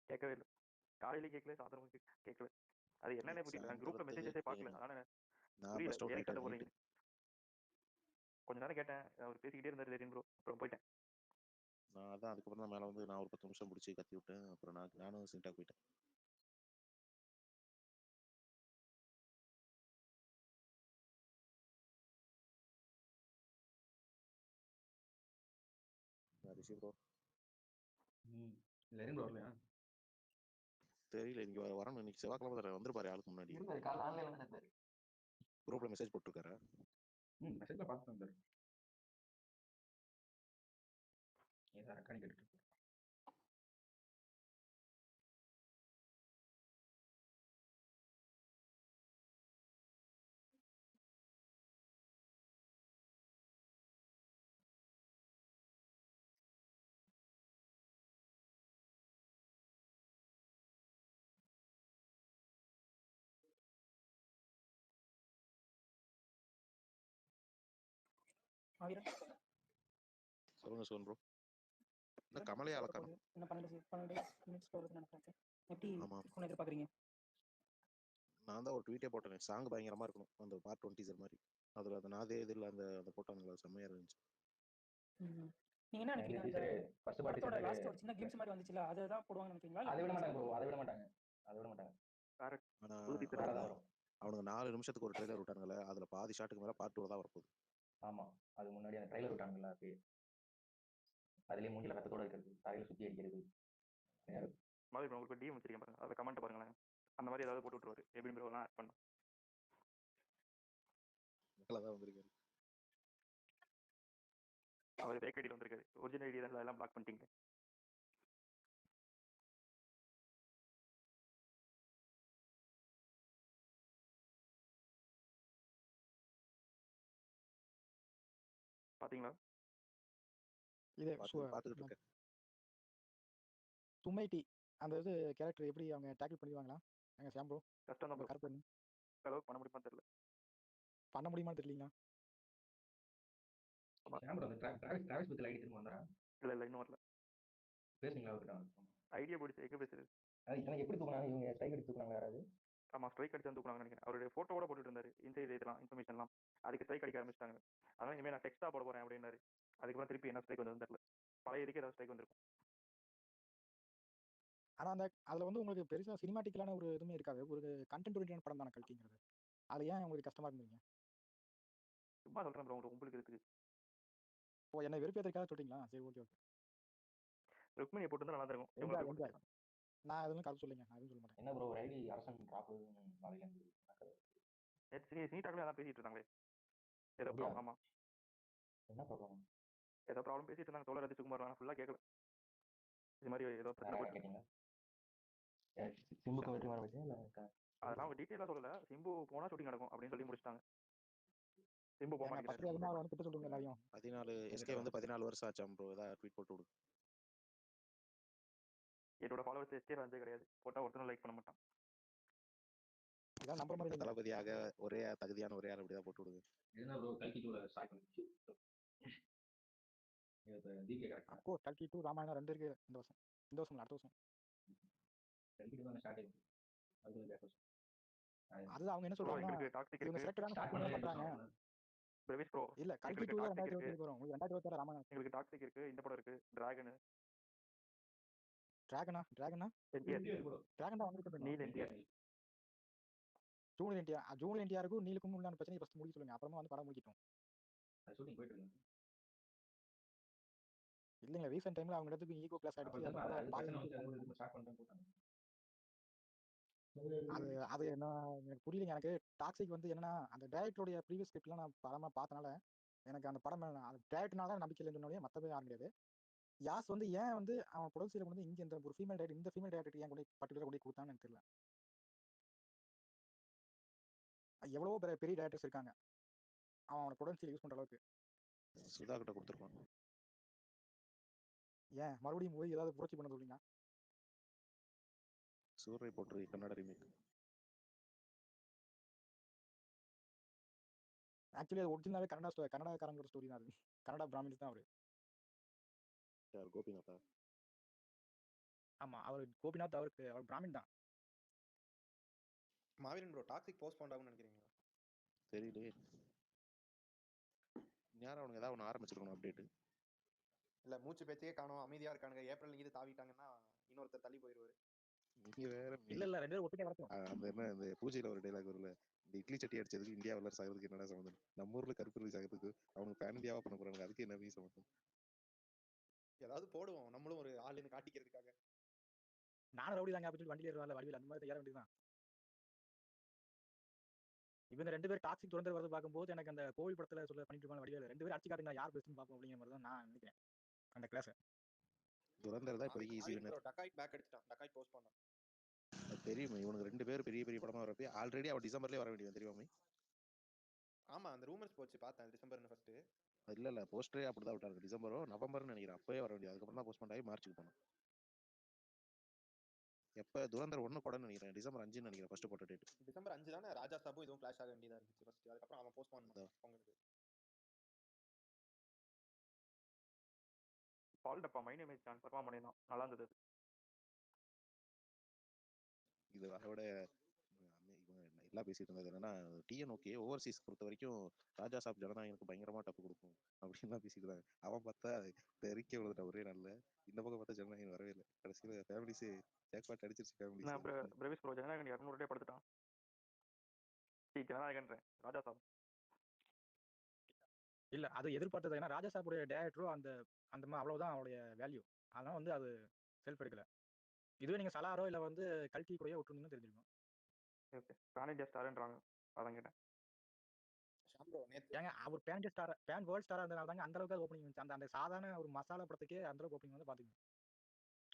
கேட்கவே இல்லை. காலையில கேட்கல, சாயந்தரம் கேட்கல. அது என்னன்னே புரியல, நான் குரூப்ல சாயந்தரத்துக்கு மெசேஜஸே பார்க்கல, கேட்கணும். அதனால நான் புரியல பஸ்ட் அவுட் ஏன் சண்டை ஆயிட்டேன் நைட்டு. போடுறீங்க. கொஞ்ச நேரம் கேட்டேன், அவர் பேசிக்கிட்டே இருந்தாரு லெரின் ப்ரோ, அப்புறம் போயிட்டேன். நான் அதான் அதுக்கப்புறம் தான் மேலே வந்து நான் ஒரு 10 நிமிஷம் பிடிச்சி கத்தி விட்டேன். அப்புறம் நானும் சிண்டா போயிட்டேன். ரிஷி ப்ரோ லெரின் ப்ரோ வரலையா? தெரியல, இன்னைக்கு வரணும், இன்னைக்கு செவ்வாய்க்கிழமை தானே, வந்துருப்பாரு ஆளுக்கு முன்னாடி. இருந்தாரு, காலைல ஆன்லைன்ல தான் இருந்தாரு. குரூப்ல மெசேஜ் போட்டுருக்காரு. மெசேஜ்ல பார்த்துட்டு வந்தாரு. ஏதோ ரெக்கார்டிங் கேட்டுட்டு இருப்பாரு. சொல்லுங்க சோன் ப்ரோ. இந்த கமலே அளக்கணும். என்ன 12 மினிட்ஸ் போகுதுன்னு நினைக்கிறேன். எப்படி ஆமா இருக்கும்னு எதிர்பார்க்குறீங்க? நான் தான் ஒரு ட்வீட்டே போட்டேன், சாங் பயங்கரமா இருக்கணும், அந்த பார்ட் 20 டீசர் மாதிரி. அதுல அந்த நாதே இதில் அந்த போட்டானுங்களா, செம்மையா இருந்துச்சு. நீங்க என்ன நினைக்கிறீங்க? அந்த ஃபர்ஸ்ட் பார்ட்டி படத்தோட லாஸ்ட் ஒரு சின்ன கேம்ஸ் மாதிரி வந்துச்சுல, அதை தான் போடுவாங்கன்னு நினைக்கிறீங்களா? அதை விட மாட்டாங்க ப்ரோ, அதை விட மாட்டாங்க. வேற ஆனா புது feature வேற தான். தான் வரும். அவனுங்க 4 நிமிஷத்துக்கு ஒரு ட்ரெய்லர் விட்டானுங்களே, அதுல பாதி ஷாட்டுக்கு மேல பார்ட் 2 தான் வரப்போகுது. ஆமா. அது முன்னாடி அந்த ட்ரைலர் விட்டாங்கல்ல அப்பயே. அதுலயே மூஞ்சில ரத்தத்தோட இருக்கிறது, தலையில சுத்தி அடிக்கிறது. மாதிரி bro, உங்களுக்கு டிஎம் வச்சிருக்கேன் பாருங்க, அதை கமெண்ட் பாருங்களேன். அந்த மாதிரி ஏதாவது போட்டு விட்டுருவாரு, எப்படி ப்ரோ எல்லாம் ஆட் பண்ண. தான் வந்திருக்காரு. அவர் ஃபேக் ஐடியில் வந்திருக்காரு, ஒரிஜினல் ஐடி தான் எல்லாம் பிளாக் பண்ணிட்டீங்க. பாத்தீங்களா? இது பார்த்துக்கிட்டு இருக்கேன். தும்மைட்டி அந்த இது கேரக்டர் எப்படி அவங்க டேக்கிள் பண்ணிடுவாங்களா? எங்க சாம் ப்ரோ கஷ்டம் தான் ப்ரோ, கரெக்ட் பண்ணி அளவுக்கு பண்ண முடியுமா தெரியல. பண்ண முடியுமான்னு தெரியலீங்களா? கேமரா அந்த டிராவிஸ் பத்தி ஐடி திரும்ப வந்தா இல்ல இன்னும் வரல. பேசுங்களா அவர்கிட்ட? ஐடியா போயிடுச்சு, எங்க பேசுறது? இதெல்லாம் எப்படி தூக்குனாங்க இவங்க? ஸ்ட்ரைக் எடுத்து தூக்குனாங்க யாராவது? ஆமா, ஸ்ட்ரைக் அடிச்சு வந்து தூக்குனாங்கன்னு நினைக்கிறேன். அவருடைய போட்டோவோட போட்டுட்டு இருந்தாரு இன்சைட் இதெல்லாம் இன்ஃபர்மேஷன்லாம். அதுக்கு ஸ்ட்ரைக் அடிக்க ஆரம்பிச்சிட்டாங்க. அதனால இனிமேல் நான் டெக்ஸ்டா போட போறேன் அப்படின்னாரு. அதுக்கப்புறம் திருப்பி என்ன ஸ்ட்ரைக் வந்து தெரியல. பழைய இதுக்கு ஏதாவது ஸ்ட்ரைக் வந்திருக்கும். ஆனா அந்த அதுல வந்து உங்களுக்கு பெருசா சினிமாட்டிக்கலான ஒரு இதுவுமே இருக்காது. ஒரு கண்டென்ட் ஓரியன்டான படம் தானே கல்கிங்கிறது. அது ஏன் உங்களுக்கு கஷ்டமா இருந்தீங்க? சும்மா சொல்றேன் ப்ரோ, உங்களுக்கு இருக்கு. ஓ, என்னை வெறுப்பேற்றுக்காக சொல்றீங்களா? சரி, ஓகே ஓகே. ருக்மிணியை போட்டு தான் நல்லா இருக்கும். Enjoy enjoy. நான் எதுவும் கதை சொல்லுங்க, நான் எதுவும் சொல்ல மாட்டேன். என்ன ப்ரோ ஒரு ஐடி அரசன் டிராப் நாளைக்கு நீட்டாகவே அதான் பேசிட்டு இருந்தாங்களே. ஏதோ அப்படியா? ப்ராப்ளம். ஆமா, என்ன ப்ராப்ளம்? ஏதோ ப்ராப்ளம் பேசிட்டு இருந்தாங்க. தோழர் ரதிசுகுமார் நான் ஃபுல்லா கேட்கல. இது மாதிரி ஏதோ பிரச்சனை போட்டு கேட்டீங்களா? சிம்புக்கு வெற்றி வர வச்சு இல்லை? அதெல்லாம் அவங்க டீட்டெயிலாக சொல்லல. சிம்பு போனா ஷூட்டிங் நடக்கும் அப்படின்னு சொல்லி முடிச்சிட்டாங்க. சிம்பு போக ஏங்க மாட்டேங்கிறாரு. ஃபர்ஸ்ட் எதுனா வந்து கிட்ட சொல்லுங்க எல்லாரையும். 14 எஸ்கே வந்து 14 வருஷம் ஆச்சாம் ப்ரோ. ஏதாவது ட்வீட் போட்டு விடு. என்னோட ஃபாலோவர்ஸ் எஸ்கே ராஜே கிடையாது. போட்டா ஒருத்தனும் லைக் பண்ண மாட்டான். இதான் நம்புற மாதிரி இல்லைங்க. தளபதியாக ஒரே தகுதியான ஒரே ஆள் அப்படிதான் போட்டு விடுங்க. என்ன ப்ரோ கல்கி 2ல ஸ்டார்ட் பண்ணிச்சு. டிகே கரெக்டா? அப்போ கல்கி 2 ராமாயணம் 2 இருக்கு இந்த வருஷம். இந்த வருஷம் அடுத்த வருஷம். கல்கி 2 தான் ஸ்டார்ட் ஆயிடுச்சு. அது கேட்க அது அவங்க என்ன ப்ரோ சொல்றாங்கன்னா எங்களுக்கு டாக்ஸிக் இவங்க இருக்கு. செலக்டடான ஸ்டார்ட் பண்றாங்க. பண்ணலாம். பிரவேஷ் ப்ரோ இல்ல கல்கி எங்களுக்கு 2 தான் டாக்ஸிக் இருக்கு. 2027 வரும். உங்களுக்கு 2026 ராமாயணம். எங்களுக்கு டாக்ஸிக் இருக்கு. இந்த படம் இருக்கு. டிராகன் டிராகனா டிராகனா தான் வந்துட்டு நீல் என்டிஆர். ஜூனியர் என்டிஆருக்கும் நீலுக்கும் உள்ள பிரச்சனை ஃபர்ஸ்ட் முடிக்க சொல்லுங்க. அப்புறமா வந்து படம் முடிக்கட்டும். ஷூட்டிங் போயிட்டு இருக்கு. இல்லைங்க ரீசெண்ட் டைம்ல அவங்க இடத்துக்கு ஈகோ கிளாஸ் ஆயிடுச்சு. அது அது என்ன எனக்கு புரியலைங்க. எனக்கு டாக்ஸிக் வந்து என்னன்னா அந்த டேரக்டருடைய ப்ரீவியஸ் ஸ்கிரிப்ட்லாம் நான் படமா பார்த்தனால எனக்கு அந்த படம் அந்த டேரக்டர்னால நம்பிக்கை இல்லைன்னு மற்றவே யாரும் கிடையாது. யாஸ் வந்து ஏன் வந்து அவன் ப்ரொடியூசர் வந்து இங்க இந்த ஒரு ஃபீமேல் டேரக்டர் இந்த ஃபீமேல் டேரக்டர் ஏன் கூட பர்டிகுலராக கூட கொடுத்தான்னு எனக்கு தெரியல. எவ்வளவோ பெரிய டேரக்டர்ஸ் இருக்காங்க அவனோட ப்ரொடன்சியல் யூஸ் பண்ற அளவுக்கு. சுதா கிட்ட கொடுத்துருப்பான். ஏன் மறுபடியும் போய் ஏதாவது புரட்சி பண்ண சொல்றீங்க? சூரை போட்டு கன்னட ரீமேக். ஆக்சுவலி அது ஒரிஜினலாவே கன்னடாக்காரங்களோட ஸ்டோரி தான். அது கன்னடா பிராமின்ஸ் தான் அவரு. கோபிநாத்தா? ஆமா, அவர் கோபிநாத். அவர் பிராமின் தான். மாவீரன் ப்ரோ டாக்ஸிக் போஸ்ட்போன் ஆகும்னு நினைக்கிறீங்களா? தெரியலையே. யாரும் அவனுக்கு ஏதாவது ஒன்று ஆரம்பிச்சிருக்கணும் அப்டேட். இல்ல மூச்சு பேச்சே காணும், அமைதியா இருக்கானுங்க. ஏப்ரல் இது தாவிட்டாங்கன்னா இன்னொருத்தர் தள்ளி போயிடுவாரு. நீங்க வேற. இல்ல 2 பேரும் ஒட்டுக்கே வரட்டும். அந்த என்ன இந்த பூஜையில ஒரு டைலாக் வரும்ல, இந்த இட்லி சட்டி அடிச்சதுக்கு இந்தியா வல்லரசு ஆகிறதுக்கு என்னடா சம்மந்தம்? நம்ம ஊர்ல கருப்பு ரிலீஸ் ஆகிறதுக்கு அவங்க பேன் இந்தியாவா பண்ண போறாங்க, அதுக்கு என்ன சம்மந்தம்? ஏதாவது போடுவோம் நம்மளும் ஒரு ஆளுன்னு காட்டிக்கிறதுக்காக. நானும் ரவுடி தாங்க அப்படின்னு வண்டியில் ஏறுவாங்க வடிவில் அந்த மாதிரி ஏற வேண்டியதுதான். இவங்க 2 பேரும் டாக்ஸிக் தொடர்ந்து வரது பார்க்கும்போது எனக்கு அந்த கோவில் படத்துல சொல்ல பண்ணிட்டு இருப்பாங்க வடிவில் 2 பேரும் அடிச்சு காட்டுங்க யார் பெஸ்ட்னு பார்ப்போம் அப்படிங்கிற மாதிரி தான் நான் நினைக்கிறேன். அந்த கிளாஸ் துரந்தர் தான் இப்போதைக்கு ஈஸி வின்னர். டக்காய்ட் பேக் அடிச்சிட்டான். டக்காய்ட் போஸ்ட் பண்ணான். தெரியுமா இவனுக்கு 2 பேரும் பெரிய பெரிய படமா வரப்ப ஆல்ரெடி அவன் டிசம்பர்லயே வர வேண்டியது தெரியுமா? ஆமா, அந்த ரூமர்ஸ் போச்சு, பார்த்தேன் டிசம்பர்னு ஃபர்ஸ்ட். இல்ல போஸ்டரே அப்படிதான் விட்டாங்க. டிசம்பரோ நவம்பர்னு நினைக்கிறேன். அப்பவே வர வேண்டியது. அதுக்கப்புறம் தான் போஸ்ட்போன் ஆகி மார்ச்சுக்கு போனோம். எப்ப துரந்தர் 1 கூடன்னு நினைக்கிறேன். டிசம்பர் 5ன்னு நினைக்கிறேன் ஃபர்ஸ்ட் போட்ட டேட். டிசம்பர் 5 தானே ராஜா சாபு இதுவும் கிளாஷ் ஆக வேண்டியதா இருந்துச்சு ஃபர்ஸ்ட். அதுக்கப்புறம் அவன் போஸ்ட் பண்ணான் உங்களுக்கு. Paal Dabba my name is John perform பண்ணியிருந்தான், நல்லா இருந்தது. இது அதோட இவங்க எல்லாம் பேசிட்டு இருந்தது என்னன்னா டிஎன்ஓகே ஓவர்சீஸ் பொறுத்த வரைக்கும் ராஜா சாப் ஜனநாயகனுக்கு பயங்கரமா டப்பு கொடுக்கும் அப்படின்னு தான் பேசிட்டு இருந்தாங்க. அவன் பார்த்தா தெரிக்க விழுதுட்ட ஒரே நாள்ல. இந்த பக்கம் பார்த்தா ஜனநாயகன் வரவே இல்லை. கடைசியில ஃபேமிலிஸே ஜாக்பாட் அடிச்சிருச்சு. ஃபேமிலிஸ் பிரவேஷ் ப்ரோ ஜனநாயகன் 200 டே படுத்துட்டான். ஜனநாயகன்றேன் ராஜா சாப். இல்ல அது எதிர்பார்த்தது. ஏன்னா ராஜா சாப்புடைய டேரக்டரும் அந்த அந்த அவ்வளவுதான் அவருடைய வேல்யூ. அதனால வந்து அது செல்ஃப் எடுக்கல. இதுவே நீங்க சலாரோ இல்ல வந்து கல்கி கூடயே விட்டுருந்தீங்கன்னு தெரிஞ்சிருக்கும். ஓகே பேன் இண்டியா ஸ்டார்ன்றாங்க, அதான் கேட்டேன். ஷாம் ப்ரோ நேத்து ஏங்க அவர் pan India star, pan world ஸ்டாரா இருந்தனால தாங்க அந்த அளவுக்கு ஓப்பனிங் வந்துச்சு. அந்த அந்த சாதாரண ஒரு மசாலா படத்துக்கே அந்த அளவுக்கு ஓப்பனிங் வந்து பாத்துக்கோங்க.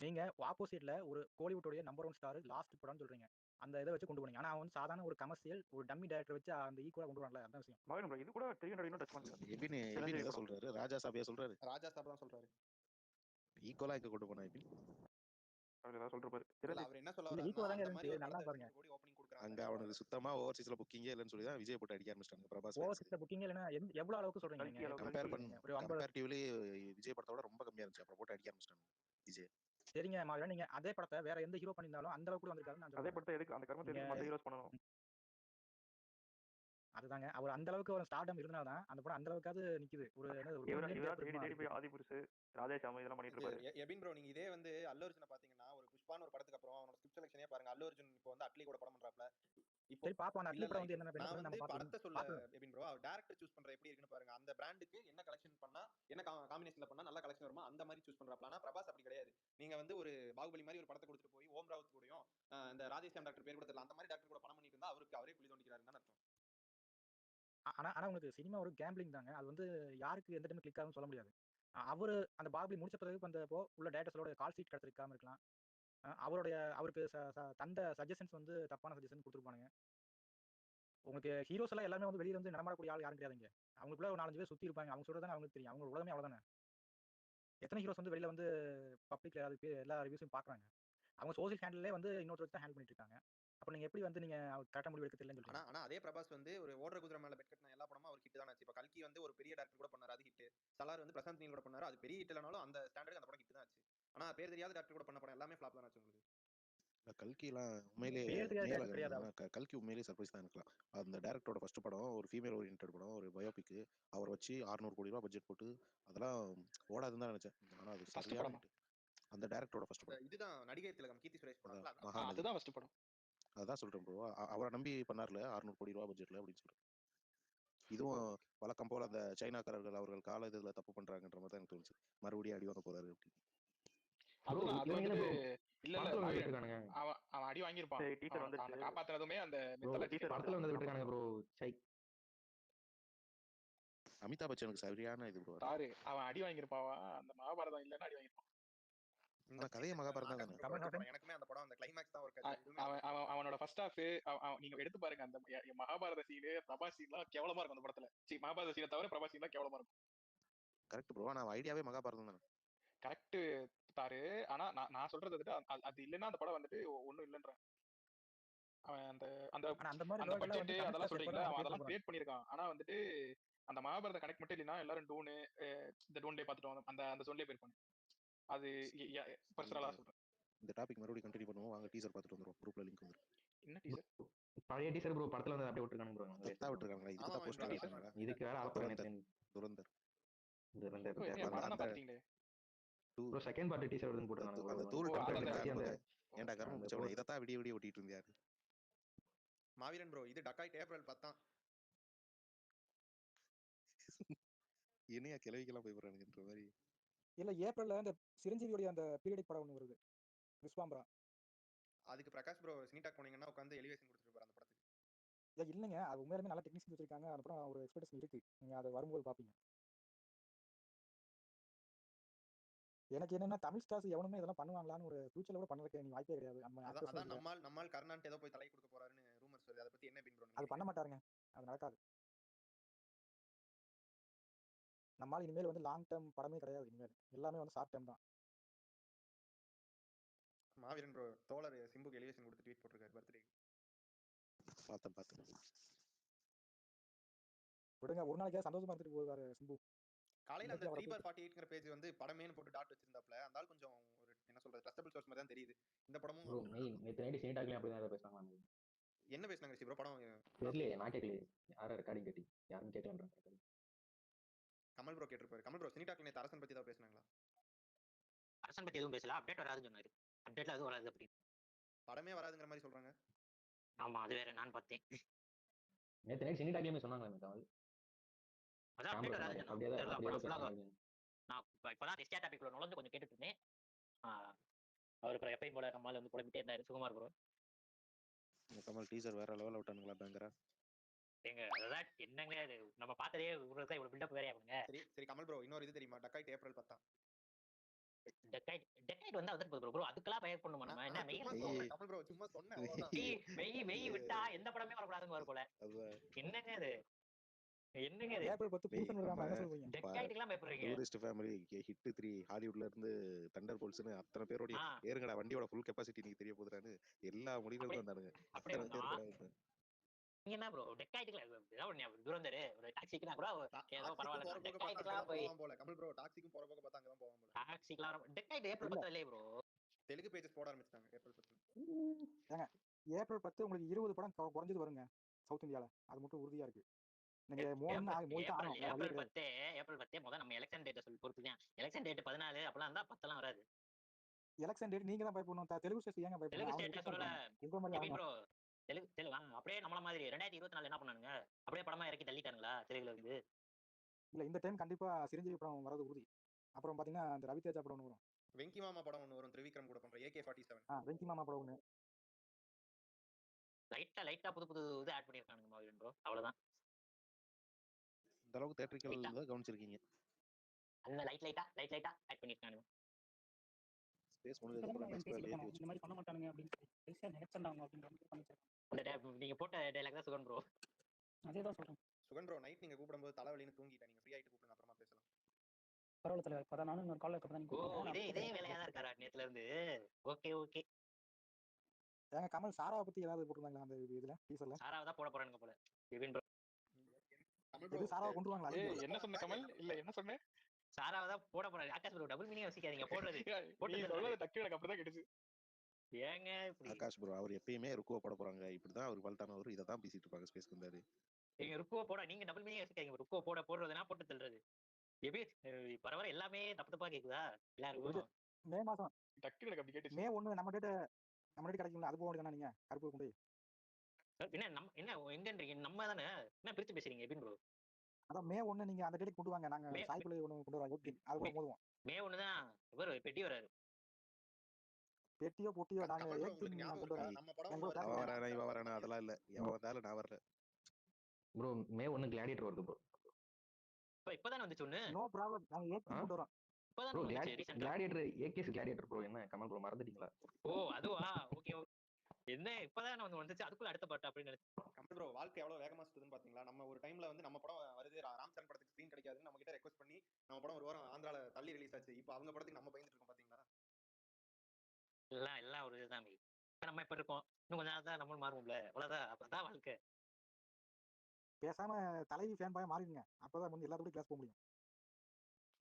நீங்க ஆப்போசிட்ல ஒரு கோலிவுட்டோடைய நம்பர் 1 ஸ்டார் லாஸ்ட் படம்னு சொல்றீங்க. அந்த இதை வச்சு கொண்டு போனீங்க. ஆனா அவன் வந்து சாதாரண ஒரு கமர்ஷியல் ஒரு டம்மி டைரக்டர் வச்சு அந்த ஈக்குவலா கொண்டு வரல. அதான் விஷயம். மகன் bro, இது கூட 300 இன்னும் டச் பண்ணல. எபின் எபின் சிரஞ்சீவி எதை படம். சொல்றாரு? ராஜா சாபியா சொல்றாரு? ராஜா சாப் தான் சொல்றாரு. ஈக்குவலா இங்க கொண்டு போனா எபின். அவர் ஏதாவது சொல்றாரு. இல்ல சிரஞ்சீவி அவர் என்ன சொல்ல இல்ல வர்றாருன்னா ஈக்குவலா தாங்க அந்த மாதிரி இருந்துச்சு. ஒரு நல்லா படத்தை பாருங்க. வச்சு 100 கோடி ஓப்பனிங் அங்க கொடுக்குறாங்க. அவனுக்கு சுத்தமா ஓவர்சீஸ்ல புக்கிங்கே இல்லைன்னு சொல்லி தான் விஜய் போட்டு அடிக்க ஆரம்பிச்சிட்டாங்க பிரபாஸ் fans. ஓவர்சீஸ்ல புக்கிங் இல்லைன்னா எவ்வளவு அளவுக்கு சொல்றீங்க கல்கி நீங்க? அளவுக்கு கம்பேர் கல்கி. பண்ண ஒரு 50. கம்பேரிட்டிவ்லி விஜய் படத்தோட ரொம்ப கம்மியா இருந்துச்சு. அப்புறம் போட்டு அடிக்க ஆரம்பிச்சிட்டாங்க விஜய். சரிங்க மாவீரன், நீங்க அதே படத்தை வேற எந்த ஹீரோ பண்ணியிருந்தாலும் அந்த அளவுக்கு கூட வந்திருக்காருன்னு நான் அதே சொல்றேன். படத்தை எதுக்கு அந்த கர்மத்தை நீங்க எதுக்கு மற்ற ஹீரோஸ் பண்ணணும்? அதுதாங்க அவர் அந்த அளவுக்கு ஒரு ஸ்டார்டம் இருந்தனால தான் அந்த படம் அந்த அளவுக்காவது நிக்குது. ஒரு என்ன ஒரு 3 இவரா மில்லியன் இவரா கேப் தேடி இருக்குமா தேடி போய் அதுக்கு. ஆதிபுருஷு ராதேஷாம இதெல்லாம் பண்ணிட்டு இது இருப்பாரு. எபின் ப்ரோ நீங்க இதே வந்து அல்லு அர்ஜுனை பாத்தீங்கன்னா ஒரு புஷ்பான்னு ஒரு படத்துக்கு அப்புறம் அவனோட ஸ்கிரிப்ட் செலக்ஷனே பாருங்க. அல்லு அர்ஜுன் இப்போ வந்து அட்லி கூட படம் பண்றாப்ல. இப்போ சரி பாப்போம். அந்த இல்ல அட்லி இல்ல படம் வந்து இப்போ என்ன நான் பண்ணுறது வந்து நம்ம படத்தை சொல்ல பார்த்துக்கலாம். எபின் ப்ரோ அவர் டேரக்டர் சூஸ் பண்ற எப்படி இருக்குன்னு பாருங்க. அந்த பிராண்டுக்கு என்ன கலெக்ஷன் பண்ணா என்ன காம்பினேஷன்ல பண்ணா நல்ல கலெக்ஷன் வருமா அந்த மாதிரி சூஸ் பண்றாப்ல. ஆனா பிரபாஸ் அப்படி கிடையாது. நீங்க வந்து ஒரு பாகுபலி மாதிரி ஒரு படத்தை கொடுத்துட்டு போய் ஓம் ராவத் கூடயும் இந்த ராதேஷாம் டாக்டர் பேர் கூட தெரியல அந்த மாதிரி டாக்டர் கூட படம் பண்ணிட்டு இருந்தா அவருக்கு அவரே குழி தோண்டிக்கிறாருன்னு தான் அர்த்தம். ஆனா ஆனா உங்களுக்கு சினிமா ஒரு கேம்பிளிங் தாங்க. அது வந்து யாருக்கு எந்த டைம் கிளிக் ஆகும்னு சொல்ல முடியாது. அவரு அந்த பாகுபலி முடிச்ச பிறகு வந்தப்போ உள்ள டேரக்டர்ஸோட கால் ஷீட் கிடைச்சிருக்காம இருக்கலாம். அவருக்கு தந்த சஜஷன்ஸ் வந்து தப்பான சஜஷன் கொடுத்துருப்பானுங்க. உங்களுக்கு ஹீரோஸ் எல்லாம் எல்லாமே வந்து வெளியில வந்து நடமாடக்கூடிய ஆள் யாரும் கிடையாதுங்க. அவங்களுக்குள்ள ஒரு 4 5 பேர் சுத்தி இருப்பாங்க. அவங்க சொல்றதானே அவங்களுக்கு தெரியும். அவங்க உலகமே அவ்வளவுதானே. எத்தனை ஹீரோஸ் வந்து வெளியில வந்து பப்ளிக்ல எல்லா ரிவ்யூஸையும் பாக்குறாங்க. அவங்க சோசியல் ஹேண்டிலே வந்து இன்னொருத்தர் தான் ஹேண்டில் பண்ணிட்டு இருக்காங்க. அப்ப நீங்க எப்படி வந்து நீங்க கரெக்டா முடிவு எடுக்க தெரியலன்னு சொல்றீங்க? ஆனா அதே பிரபாஸ் வந்து ஒரு ஓடுற குதிரை மேல பெட் கட்டின எல்லா படமும் அவர் ஹிட் தான் ஆச்சு. இப்ப கல்கி வந்து ஒரு பெரிய டேரக்டர் கூட பண்ணாரு, அது ஹிட். சலார் வந்து பிரசாந்த் நீல் கூட பண்ணாரு, அது பெரிய ஹிட் இல்லனாலும் அந்த ஸ்டாண்டர்டுக்கு அந்த படம் ஹிட் தான் ஆச்சு. ஆனா பேர் தெரியாத டேரக்டர் கூட பண்ண படம் எல்லாமே ஃபிளாப் தான் ஆச்சு உங்களுக்கு. கல்கிலாம் உண்மையிலேயே பேர் தெரியாத டேரக்டர் கிடையாது அவர். கல்கி உண்மையிலேயே சர்ப்ரைஸ் தான் இருக்கலாம். அந்த டேரக்டரோட ஃபர்ஸ்ட் படம் ஒரு ஃபீமேல் ஓரியன்ட் படம், ஒரு பயோபிக். அவர் வச்சு 600 கோடி ரூபாய் பட்ஜெட் போட்டு அதெல்லாம் ஓடாதுன்னு தான் நினைச்சேன். ஆனா அது ஃபர்ஸ்ட் சரியான படமா? hit. அந்த டேரக்டரோட ஃபர்ஸ்ட் படம் இதுதான் நடிகை திலகம் கீர்த்தி சுரேஷ் அதான் படம். மகாநதி. அதுதான் ஃபர்ஸ்ட் படம். அதான் சொல்றேன் ப்ரோ. அவரை நம்பி பண்ணார்ல 600 கோடி ரூபாய் பட்ஜெட்ல அப்படின்னு சொல்றேன். இதுவும் வழக்கம் போல அந்த சைனாக்காரர்கள் அவர்கள் கால இதுல தப்பு பண்றாங்கன்ற மாதிரி தான் எனக்கு தோணுச்சு. மறுபடியும் அடி வாங்க போறாரு அப்படின்னு. அதுதான் அது வந்துட்டு இல்ல இல்ல படத்துல வந்து மாவீரன் விட்டுருக்கானுங்க. அவன் அடி வாங்கியிருப்பான். டீச்சர் அவனை வந்துருச்சு. காப்பாத்துறதுமே அந்த ப்ரோ mythology டீச்சர் படத்துல வந்து விட்டுருக்கானுங்க ப்ரோ. சை அமிதாப் பச்சனுக்கு சரியான இது ப்ரோ. தாரு அவன் அடி வாங்கியிருப்பாவா அந்த மகாபாரதம் இல்லைன்னா அடி வாங்கியிருப்பான். இந்த கதையே மகாபாரதம் தானே. எனக்குமே அந்த படம் அந்த கிளைமாக்ஸ் தான் ஒரு கதை. அவனோட ஃபர்ஸ்ட் ஹாஃப் நீங்க எடுத்து பாருங்க. அந்த மகாபாரத சீனு பிரபாஸ் சீன்லாம் கேவலமா இருக்கும் அந்த படத்துல. மகாபாரத சீனை தவிர பிரபாஸ் சீன்லாம் கேவலமா இருக்கும். Correct bro. ஆனா ஐடியாவே மகாபாரதம் தானே. கரெக்ட் தாரு. ஆனா நான் சொல்றது வந்துட்டு அது இல்லைன்னா அந்த படம் வந்துட்டு ஒண்ணும் இல்லைன்றேன். அவன் அந்த அந்த அந்த மாதிரி அந்த லோக்கலா பட்ஜெட் வந்து அதெல்லாம் சொல்றீங்களா, அவன் அதெல்லாம் தமிழ் கிரியேட் பண்ணிருக்கான். ஆனா வந்துட்டு அந்த மகாபாரத கனெக்ட் மட்டும் இல்லைன்னா எல்லாரும் டூனு இந்த டூன்லே பார்த்துட்டோம். அந்த அந்த ஜோன்லேயே போயிருப்பாங்க. அது பர்சனலா சொல்றேன். இந்த டாபிக் மறுபடியும் கண்டினியூ பண்ணுவோம். வாங்க டீசர் பார்த்துட்டு வந்துரும். குரூப்ல லிங்க் வந்துரும். என்ன டீசர்? பழைய டீசர் ப்ரோ. படத்துல வந்து அப்படியே விட்டுருக்கானுங்க ப்ரோ. தத்தா விட்டுருக்காங்களா? இதுக்கு தான் போஸ்டர் விட்டுருக்காங்களா? இதுக்கு வேற அளப்பறேன். துரந்தர் படம் பாத்துட்டீங்களே ப்ரோ. செகண்ட் பார்ட் டீசர் வருதுன்னு போட்டுருக்கானுங்க அந்த ப்ரோ. தூள் அந்த ஏன்டா கர்மம் பிடிச்சவனே இதத்தான் விடிய விடிய ஓட்டிட்டு இருந்தியா? மாவீரன் ப்ரோ இது டக்காய்ட் ஏப்ரல் 10 என்னையா கிளவிக்கெல்லாம் போய் போறானுங்கன்ற மாதிரி. இல்ல ஏப்ரல்ல அந்த சிரஞ்சீவியோட அந்த பீரியடிக் படம் ஒன்று வருது, விஸ்வாம்பரா. அதுக்கு பிரகாஷ் ப்ரோ சினிடாக் போனீங்கன்னா உட்காந்து எலிவேஷன் கொடுத்துருப்பாரு அந்த படத்துக்கு. இல்லைங்க, அது உண்மையிலுமே நல்ல டெக்னிக்ஸ் வச்சிருக்காங்க. அந்த படம் ஒரு எக்ஸ்பெக்டேஷன் இருக்கு. நீங்க அதை வரும்போது பாப்பீங்க. எனக்கு என்னன்னா தமிழ் ஸ்டார்ஸ் எவனுமே இதெல்லாம் பண்ணுவாங்களான்னு ஒரு ஃபியூச்சர்ல கூட பண்ணறதுக்கு நீ வாய்ப்பே கிடையாது. அதான் நம்மால் கர்நாட் ஏதோ போய் தலை கொடுக்க போறாருன்னு ரூமர்ஸ் வருது. அதை பத்தி என்ன பின் ப்ரோ? அது பண்ண மாட்டாருங்க, அது நடக்காது. நம்மால் இனிமேல் வந்து லாங் டேர்ம் படமே கிடையாது. இனிமேல் எல்லாமே வந்து ஷார்ட் டேர்ம் தான். மாவீரன் ப்ரோ தோழர் சிம்புக்கு எலிவேஷன் கொடுத்து ட்வீட் போட்டிருக்காரு பர்த்டே. பார்த்தேன். விடுங்க, ஒரு நாளைக்கே சந்தோஷமா எடுத்துட்டு போவாரு சிம்பு. காலையில அந்த 3/48ங்கிற பேஜ் வந்து படமேன்னு போட்டு டாட் வச்சிருந்தாப்ல. அந்த ஆள் கொஞ்சம் ஒரு என்ன சொல்றது ட்ரஸ்டபிள் சோர்ஸ் மாதிரி தான் தெரியுது. இந்த படமும் நேத்து நைட் சீனிடாக்லயும் அப்படிதான் பேசுறாங்க. என்ன பேசுனாங்க ப்ரோ? படம் தெரியலையே, நான் கேட்கலையே. யாரும் ரெக்கார்டிங் கேட்டி யாரும் கேட்கலன்றாங்க. கமல் ப்ரோ கேட்டிருப்பாரு. கமல் ப்ரோ சினிடாக்ல நேத்து அரசன் பத்தி தான் பேசுனாங்களா? அரசன் பத்தி எதுவும் பேசல. அப்டேட் வராதுன்னு சொன்னாரு. அப்டேட்ல எதுவும் வராது அப்படி. படமே வராதுங்கிற மாதிரி சொல்றாங்க. ஆமா அது வேற நான் பார்த்தேன். நேத்து நைட் சினி டாக்லயுமே சொன்னாங்களே கமல். அதான் ஷாம் update ப்ரோ வராது சொன்னாரு. அப்படியே தான் தெரியல அப்படியே படம் தான் ஃபுல்லாக. பேசுனாங்க. நான் இப்பதான் டெஸ்டியா டாபிக் நுழைஞ்சு கொஞ்சம் கேட்டுட்டு இருந்தேன். அவர் அப்புறம் எப்பயும் போல நம்மளால வந்து புலம்பிட்டே இருந்தாரு சுகுமார் ப்ரோ. கமல் டீசர் வேற லெவலில் விட்டானுங்களா பயங்கர. எங்க அதான் என்னங்க இது நம்ம பார்த்ததே இவ்வளவு இவ்வளவு பில்டப் வேறையா பண்ணுங்க. சரி சரி கமல் ப்ரோ, இன்னொரு இது தெரியுமா? டக்காய்ட் ஏப்ரல் 10. டெக்கைட் வந்து வந்துட்டு போகுது ப்ரோ. அதுக்கெல்லாம் பயர் பண்ணுமா நம்ம? என்ன மெய் கமல் ப்ரோ சும்மா சொன்னேன். மெய் விட்டா எந்த படமே வரக்கூடாதுன்னு வர போல. என்னங்க இது? என்னங்க இது? ஏப்ரல் 10 புதுசன் இருக்காம என்ன சொல்றீங்க? டெக்கைட்டுக்கெல்லாம் பயப்படுறீங்க? டூரிஸ்ட் ஃபேமிலி ஹிட் 3 ஹாலிவுட்ல இருந்து தண்டர் போல்ஸ்னு அத்தனை பேரோட ஏறுங்கடா வண்டியோட ஃபுல் கெப்பாசிட்டி நீங்க தெரிய போகுதுறான்னு எல்லா முடிவுகளும் வந்தானுங்க. நீங்க என்ன ப்ரோ டெக்கைட்டுக்குல ஏதாவது துரந்தர் ஒரு டாக்ஸிக்குனா கூட ஏதோ பரவாயில்ல. டெக்கைட்டுக்குலாம் போய் போல கமல் ப்ரோ டாக்ஸிக்கும் போற போக பார்த்தா அங்க தான் போவான் போல. டாக்ஸிக்குலாம் டெக்கைட் ஏப்ரல் 10 இல்லையே ப்ரோ. தெலுங்கு பேஜஸ் போட ஆரம்பிச்சிட்டாங்க ஏப்ரல் 10. ஏங்க ஏப்ரல் 10 உங்களுக்கு 20 படம் குறைஞ்சது வருங்க சவுத் இந்தியால. அது மட்டும் உறுதியா இருக்கு. நீங்க ஏப்ரல் 10 முதல்ல நம்ம எலெக்ஷன் டேட்டை சொல்லி பொறுத்துதான். எலெக்ஷன் டேட் 14 அப்பலாம் இருந்தா 10 வராது. எலெக்ஷன் டேட் நீங்க தான் பயப்படணும். தெலுங்கு ஸ்டேட் ஏங்க பயப்படணும்? தெலுங்கு ஸ்டேட் சொல்லல ப்ரோ. தெலுங்கு அப்படியே நம்மள மாதிரி 2024 என்ன பண்ணானுங்க? அப்படியே படமா இறக்கி தள்ளிட்டானுங்களா தெலுங்குல இருந்து? இல்ல இந்த டைம் கண்டிப்பா சிரஞ்சீவி படம் வரது உறுதி. அப்புறம் பாத்தீங்கன்னா அந்த ரவி தேஜா படம் ஒன்று வரும். வெங்கி மாமா படம் ஒன்று வரும். திரிவிக்ரம் கூட பண்ற AK47. வெங்கி மாமா படம் ஒன்று. லைட்டா புது இது ஆட் பண்ணிருக்கானுங்க மாவீரன் ப்ரோ. அவ்வளவுதான். இந்த அளவுக்கு தியேட்டரிக்கல் தான் கவனிச்சிருக்கீங்க. அந்த லைட்டா ஆட் பண்ணிருக்கானுங்க. ஸ்பேஸ் முடிஞ்சதுக்கு அப்புறம் நெக்ஸ்ட் வேவ் ஏத்தி இந்த மாதிரி பண்ண மாட்டானுங்க அப்படின்னு பேச நினைச்சறாங்க அப்படின்ற மாதிரி பண்ணிச்சாங்க. அந்த நீங்க போட்ட டயலாக் தான் சுகன் ப்ரோ. அதே தான் சொல்றேன். சுகன் ப்ரோ நைட் நீங்க கூப்பிடும்போது தலைவலின்னு தூங்கிட்டேன். நீங்க ஃப்ரீ ஆயிட்டு கூப்பிடுங்க, அப்புறமா பேசலாம். பரவாயில்ல தலைவர். இப்பதான் நானும் ஒரு கால் இருக்கதான் நீங்க இதே வேலையா தான் இருக்காரா நேத்துல இருந்து? ஓகே. ஏங்க கமல் சாராவை பத்தி ஏதாவது போட்டுருந்தாங்களா அந்த இதுல டீசர்ல? சாராவை தான் போட போறானுங்க போல. விபின் ப்ரோ எது சாராவை கொண்டு வாங்களா? என்ன சொன்ன கமல்? இல்ல என்ன சொன்ன? சாராவை தான் போட போறாரு. ஆகாஷ் ப்ரோ டபுள் மீனிங் யோசிக்காதீங்க. போடுறது நீ சொல்றது டக்கு எனக்கு அப்படிதான் கிடைச்சு. ஏங்க ஆகாஷ் ப்ரோ அவர் எப்பயுமே ருக்குவ போட போறாங்க. இப்படிதான் அவர் வளர்த்தானவர். இதை தான் பேசிட்டு இருப்பாங்க ஸ்பேஸ்க்கு வந்தாரு. நீங்க ருக்குவ போட நீங்க டபுள் மீனிங் யோசிக்காதீங்க. ருக்குவ போடுறதுனா போட்டு தள்ளுறது. எப்படி பரவாயில்ல எல்லாமே தப்பா கேக்குதா எல்லாருக்கும்? மே மாசம் டக்கு எனக்கு அப்படி கேட்டுச்சு. மே 1 நம்ம டேட் கிடைக்கும்ல, அது போக வேண்டியதானே நீங்க கருப்பு கொண்டு? என்ன எங்கன்றீங்க? நம்ம தானே என்ன பிரிச்சு பேசுறீங்க விபின் ப்ரோ? அதான் மே 1 நீங்க அந்த டேட்டுக்கு கொண்டு வாங்க. நாங்க சாய்க்குள்ள ஒன்று கொண்டு வரோம். ஓகே அது கூட மோதுவோம். மே 1 தான் இவர் பெட்டி வராரு. பெட்டியோ பொட்டியோ நாங்க கொண்டு வரோம். இவ வரானா அதெல்லாம் இல்ல. எவன் வந்தாலும் நான் வரல ப்ரோ. மே 1 கிளாடியேட்டர் வருது ப்ரோ. இப்பதான் வந்துச்சு ஒண்ணு. No problem. நாங்க ஏத்தி கொண்டு வரோம். இப்பதான் வந்துச்சு ரீசன்ட்டா. கிளாடியேட்டர் ஏகேஸ் கிளாடியேட்டர் ப்ரோ. என்ன கமல் ப்ரோ மறந்துட்டீங்களா? ஓ அதுவா? ஓகே. என்ன இப்பதான் வந்துச்சு அதுக்குள்ள அடுத்த பாட்டு அப்படின்னு நினைச்சேன். கமல் ப்ரோ வாழ்க்கை எவ்வளவு வேகமா சுத்துதுன்னு பாத்தீங்களா? நம்ம ஒரு டைம்ல வந்து நம்ம படம் வருது, ராம் சரண் படத்துக்கு ஸ்கிரீன் கிடைக்காதுன்னு நம்ம கிட்ட ரெக்வஸ்ட் பண்ணி நம்ம படம் ஒரு வாரம் ஆந்திரால தள்ளி ரிலீஸ் ஆச்சு. இப்போ அவங்க படத்துக்கு நம்ம பயந்துட்டு இருக்கோம் பாத்தீங்களா? எல்லாம் ஒரு இதுதான். நம்ம இப்ப இருக்கோம், இன்னும் கொஞ்ச நாள் தான் நம்மளும் மாறுவோம்ல. அவ்வளவுதான். அப்பதான் வாழ்க்கை. பேசாம தலைவி ஃபேன் பாயா மாறிடுங்க. அப்பதான் வந்து எல்லாரோட கிளாஸ் போக முடியும்.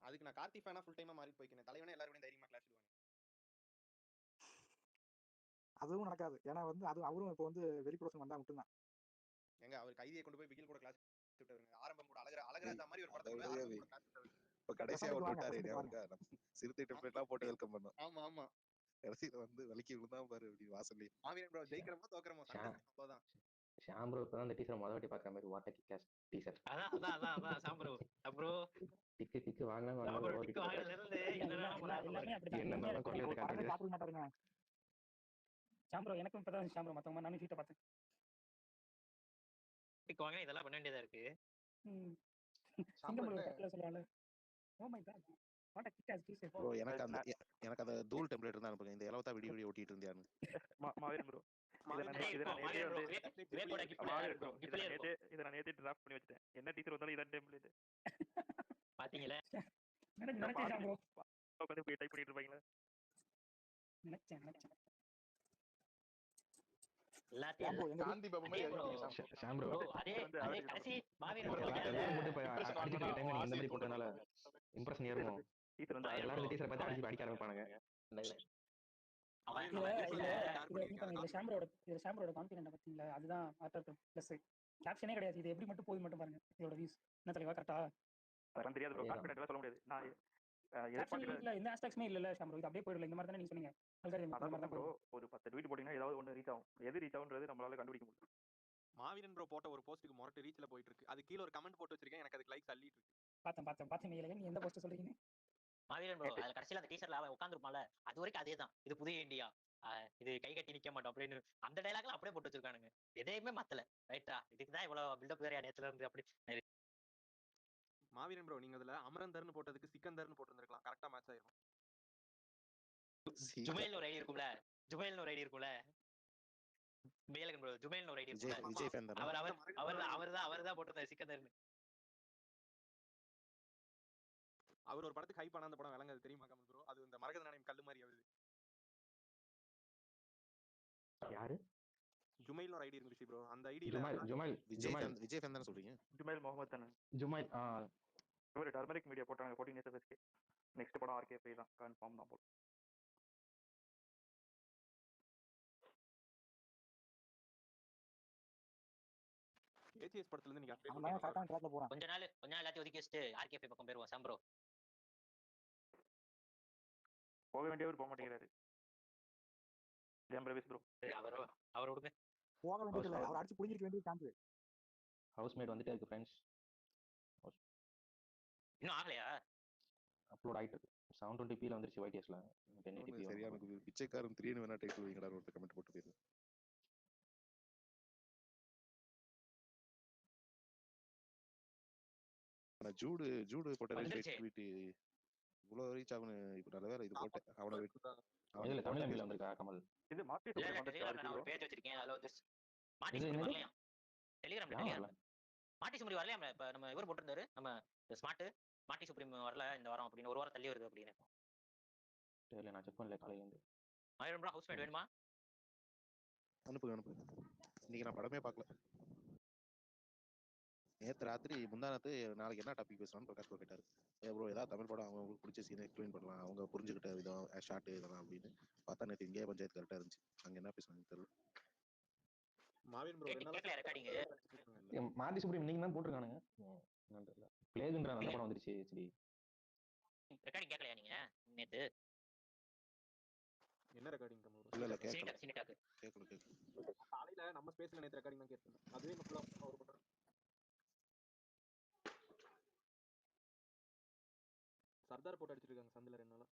அதுக்கு நான் கார்த்தி ஃபேனா ஃபுல் டைமா மாறி போய்க்கிறேன். தலைவனே எல்லாரோட தைரியமா கிளாஸ் விடுவாங்க. அதுவும் நடக்காது. ஏன்னா வந்து அது அவரும் இப்போ வந்து வெளிப்புறம் வந்தா மட்டும் தான். எங்க அவர் கைதியை கொண்டு போய் பிகில் கூட கிளாஸ் விட்டுருங்க. ஆரம்பம் கூட அழகராஜா மாதிரி ஒரு படத்தை கூட ஆரம்பம் கூட கிளாஸ் விட்டுருங்க. இப்ப கடைசியா விட்டாரு சிறுத்தை டெம்ப்ளேட்லாம் போட்டு வெல்கம் பண்ணோம். ஆமா கடைசியில வந்து வலிக்கி விழுந்தா பாரு அப்படி வாசல்ல. மாவீரன் ப்ரோ ஜெயிக்கிறோமோ தோக்குறோமோ அவ்வளவுதான். ஷாம் ப்ரோ இப்பதான் அந்த டீசர் முதல் வாட்டி பார்க்குற மாதிரி வாட் கிளாஸ் டீசர். அதான் சாம் ப்ரோ டிக்கு வாங்கினா எல்லாமே அப்படிதான். சாப்பிட மாட்டாருங்க ஷாம் ப்ரோ. எனக்கும் இப்பதான் ஷாம் ப்ரோ மத்தவங்க நானும் சீட்டை பார்த்தேன். டிக்கு வாங்கினா இதெல்லாம் பண்ண வேண்டியதா இருக்கு. சொல்லுவாங்க. Oh my god what a kick ass teaser. Bro எனக்கு அந்த தூள் டெம்ப்ளேட் இருந்தா அனுப்புங்க. இந்த எலவத்தா வீடியோ ஓட்டிட்டு இருந்தியானு. மாவீரன் ப்ரோ இதை நான் நேத்தே டிராஃப்ட் பண்ணி வச்சிட்டேன். என்ன டீச்சர் வந்தாலும் இதான் டெம்ப்ளேட் பாத்தீங்களா? உட்காந்து போய் டைப் பண்ணிட்டு இருப்பாங்களா? நினைச்சேன் காந்தி பாபு மாதிரி ஷாம் ப்ரோ அதே கடைசி மாவீரன் ப்ரோ எல்லாரும் போட்டு போய் அடிச்சிட்டு இருக்க டைம்ல இந்த மாதிரி போட்டனால இம்ப்ரெஷன் ஏறும். டீச்சர் வந்து எல்லாரும் டீச்சரை பார்த்து அடிக்க ஆரம்பிப்பானுங்க. ஷாம்பரோட கான்ஃபிடென்ட் பாத்தீங்களா? அதுதான் பிளஸ். கேப்ஷனே கிடையாது. இது எப்படி மட்டும் போய் மட்டும் பாருங்க. இதோட வியூஸ் என்ன தலைவா கரெக்டா? அதெல்லாம் தெரியாது ப்ரோ. கான்ஃபிடென்ட்ல சொல்ல முடியாது. நான் இல்ல இந்த ஹேஷ்டேக்ஸ்மே இல்ல ஷாம்பரோ. இது அப்படியே போயிடல. இந்த மாதிரி தானே நீங்க சொன்னீங்க. அதான் ப்ரோ ஒரு 10 ட்வீட் போட்டீங்கன்னா ஏதாவது ஒன்று ரீச் ஆகும். எது ரீச் ஆகுன்றது நம்மளால கண்டுபிடிக்க முடியும். மாவீரன் ப்ரோ போட்ட ஒரு போஸ்ட்டுக்கு மொரட்டு ரீச்ல போயிட்டு இருக்கு. அது கீழ ஒரு கமெண்ட் போட்டு வச்சிருக்கேன். எனக்கு அதுக்கு லைக்ஸ் அள்ளிட்டு இருக்கு. பார்த்தேன் நீலகன். எந்த போஸ்ட் சொல்றீங்க? மாவீரன் ப்ரோ அதுல கடைசியில அந்த டீச்சர்ல அவன் உட்காந்துருப்பான்ல, அது வரைக்கும் அதேதான். இது புதிய இந்தியா, இது கை கட்டி நிக்க மாட்டோம் அப்படின்னு அந்த டைலாக்லாம் அப்படியே போட்டு வச்சிருக்கானுங்க. எதையுமே மாத்தல. ரைட்டா, இதுக்குதான் இவ்வளவு பில்டப் வேற நேரத்துல இருந்து அப்படி. மாவீரன் ப்ரோ நீங்க அதுல அமரந்தர்னு போட்டதுக்கு சிக்கந்தர்னு போட்டிருந்திருக்கலாம். கரெக்டா மேட்ச் ஆயிருக்கும். ஜுமைல்னு ஒரு ஐடி இருக்கும்ல, ஜுமைல்னு ஒரு ஐடி இருக்கும்ல, மேலகன் ப்ரோ ஜுமைல்னு ஒரு ஐடி விஜய் இருக்கும்ல, விஜய் ஃபேன் தானே? அவர்தான் போட்டிருந்தாரு சிக்கந்தர்னு. அவர் ஒரு படத்துக்கு ஹைப் ஆன அந்த படம் விளங்காது தெரியுமா கமல் ப்ரோ? அது இந்த மரகத நாணயம் கல்லு மாதிரி ஆகுது. யாரு? ஜுமைல்னு ஒரு ஐடி இருந்துச்சு ப்ரோ. அந்த ஐடியில விஜய் ஃபேன் தானே சொல்றீங்க? ஜுமைல் முகமது தானே? ஜுமைல் இவர் டர்மரிக் மீடியா போட்டாங்க 14 இயர்ஸ் பேஸ்க்கு. நெக்ஸ்ட் படம் ஆர்கே தான் கன்ஃபார்ம் தான் போல. ஏஜிஎஸ் படத்துல இருந்து நீங்க அவன் கரெக்டான ட்ராக்ல போறான். கொஞ்ச நாள் எல்லாத்தையும் ஒதுக்கி வச்சுட்டு ஆர்கே பக்கம் போயிருவோம் சாம் ப்ரோ. போக வேண்டியவர் போக மாட்டேங்கிறாரு. ப்ரோ அவர் விடுங்க. போக வேண்டியது இல்லை, அவர் அடிச்சு புடிங்கிருக்க வேண்டிய சான்ஸ். ஹவுஸ்மேட் வந்துட்டே இருக்கு ஃப்ரெண்ட்ஸ். இன்னும் ஆகலையா? அப்லோட் ஆயிட்டு இருக்கு. 720p வந்துருச்சு YTSல. 1080p சரியா எனக்கு பிச்சைக்காரன் 3 வேணா டைட்டில் வைங்கடா ஒரு கமெண்ட் போட்டு போயிரு. ஆனா ஜூடு போட்ட ரேட் ட்வீட் இவ்வளவு ரீச் ஆகுன்னு இப்ப நல்ல வேற இது போட்டேன். அவன தமிழ் மொழியில வந்திருக்கா கமல்? இது மார்க்கெட் டெலிகிராம்ல நான் ஒரு பேஜ் வச்சிருக்கேன். அதுல வந்து மாட்டி சுமரி வரலையா? டெலிகிராம்ல மாட்டி சுமரி வரலையா? இப்ப நம்ம இவர் போட்டிருந்தாரு, நம்ம ஸ்மார்ட் மாட்டி சுப்ரீம் வரல இந்த வாரம் அப்படின்னு, ஒரு வாரம் தள்ளி வருது அப்படின்னு. தெரியல, நான் செக் பண்ணல காலையில இருந்து. மாவீரன் ப்ரோ ஹவுஸ்மேட் வேணுமா? அனுப்பு. இன்னைக்கு நான் படமே பார்க்கல. நேற்று ராத்திரி முந்தானத்து நாளைக்கு என்ன டாபிக் பேசலாம்னு பிரகாஷ் ப்ரோ கேட்டாரு. ப்ரோ ஏதாவது தமிழ் படம் அவங்களுக்கு பிடிச்ச சீனை எக்ஸ்பிளைன் பண்ணலாம், அவங்க புரிஞ்சுக்கிட்ட விதம் ஷார்ட் இதெல்லாம் அப்படின்னு பார்த்தா நேற்று இந்தியா பஞ்சாயத்து கரெக்டாக இருந்துச்சு. அங்கே என்ன பேசுனாங்க தெரியல. மாவீரன் ப்ரோ மாட்டி சுப்ரீம் நீங்க தான் போட்டிருக்கானுங்க. பிளேகுன்ற நல்ல படம் வந்துருச்சு. சரி ரெக்கார்டிங் கேட்கலையா நீங்க நேத்து? என்ன ரெக்கார்டிங் கமல் ப்ரோ? இல்ல கேட்கல. காலையில நம்ம ஸ்பேஸ்ல நேத்து ரெக்கார்டிங் தான் கேட்டேன். அதுவே ஃபுல்லா ஒரு பண்றேன். சர்தார் போட்டு அடிச்சிருக்காங்க சந்தில 2 நாளா.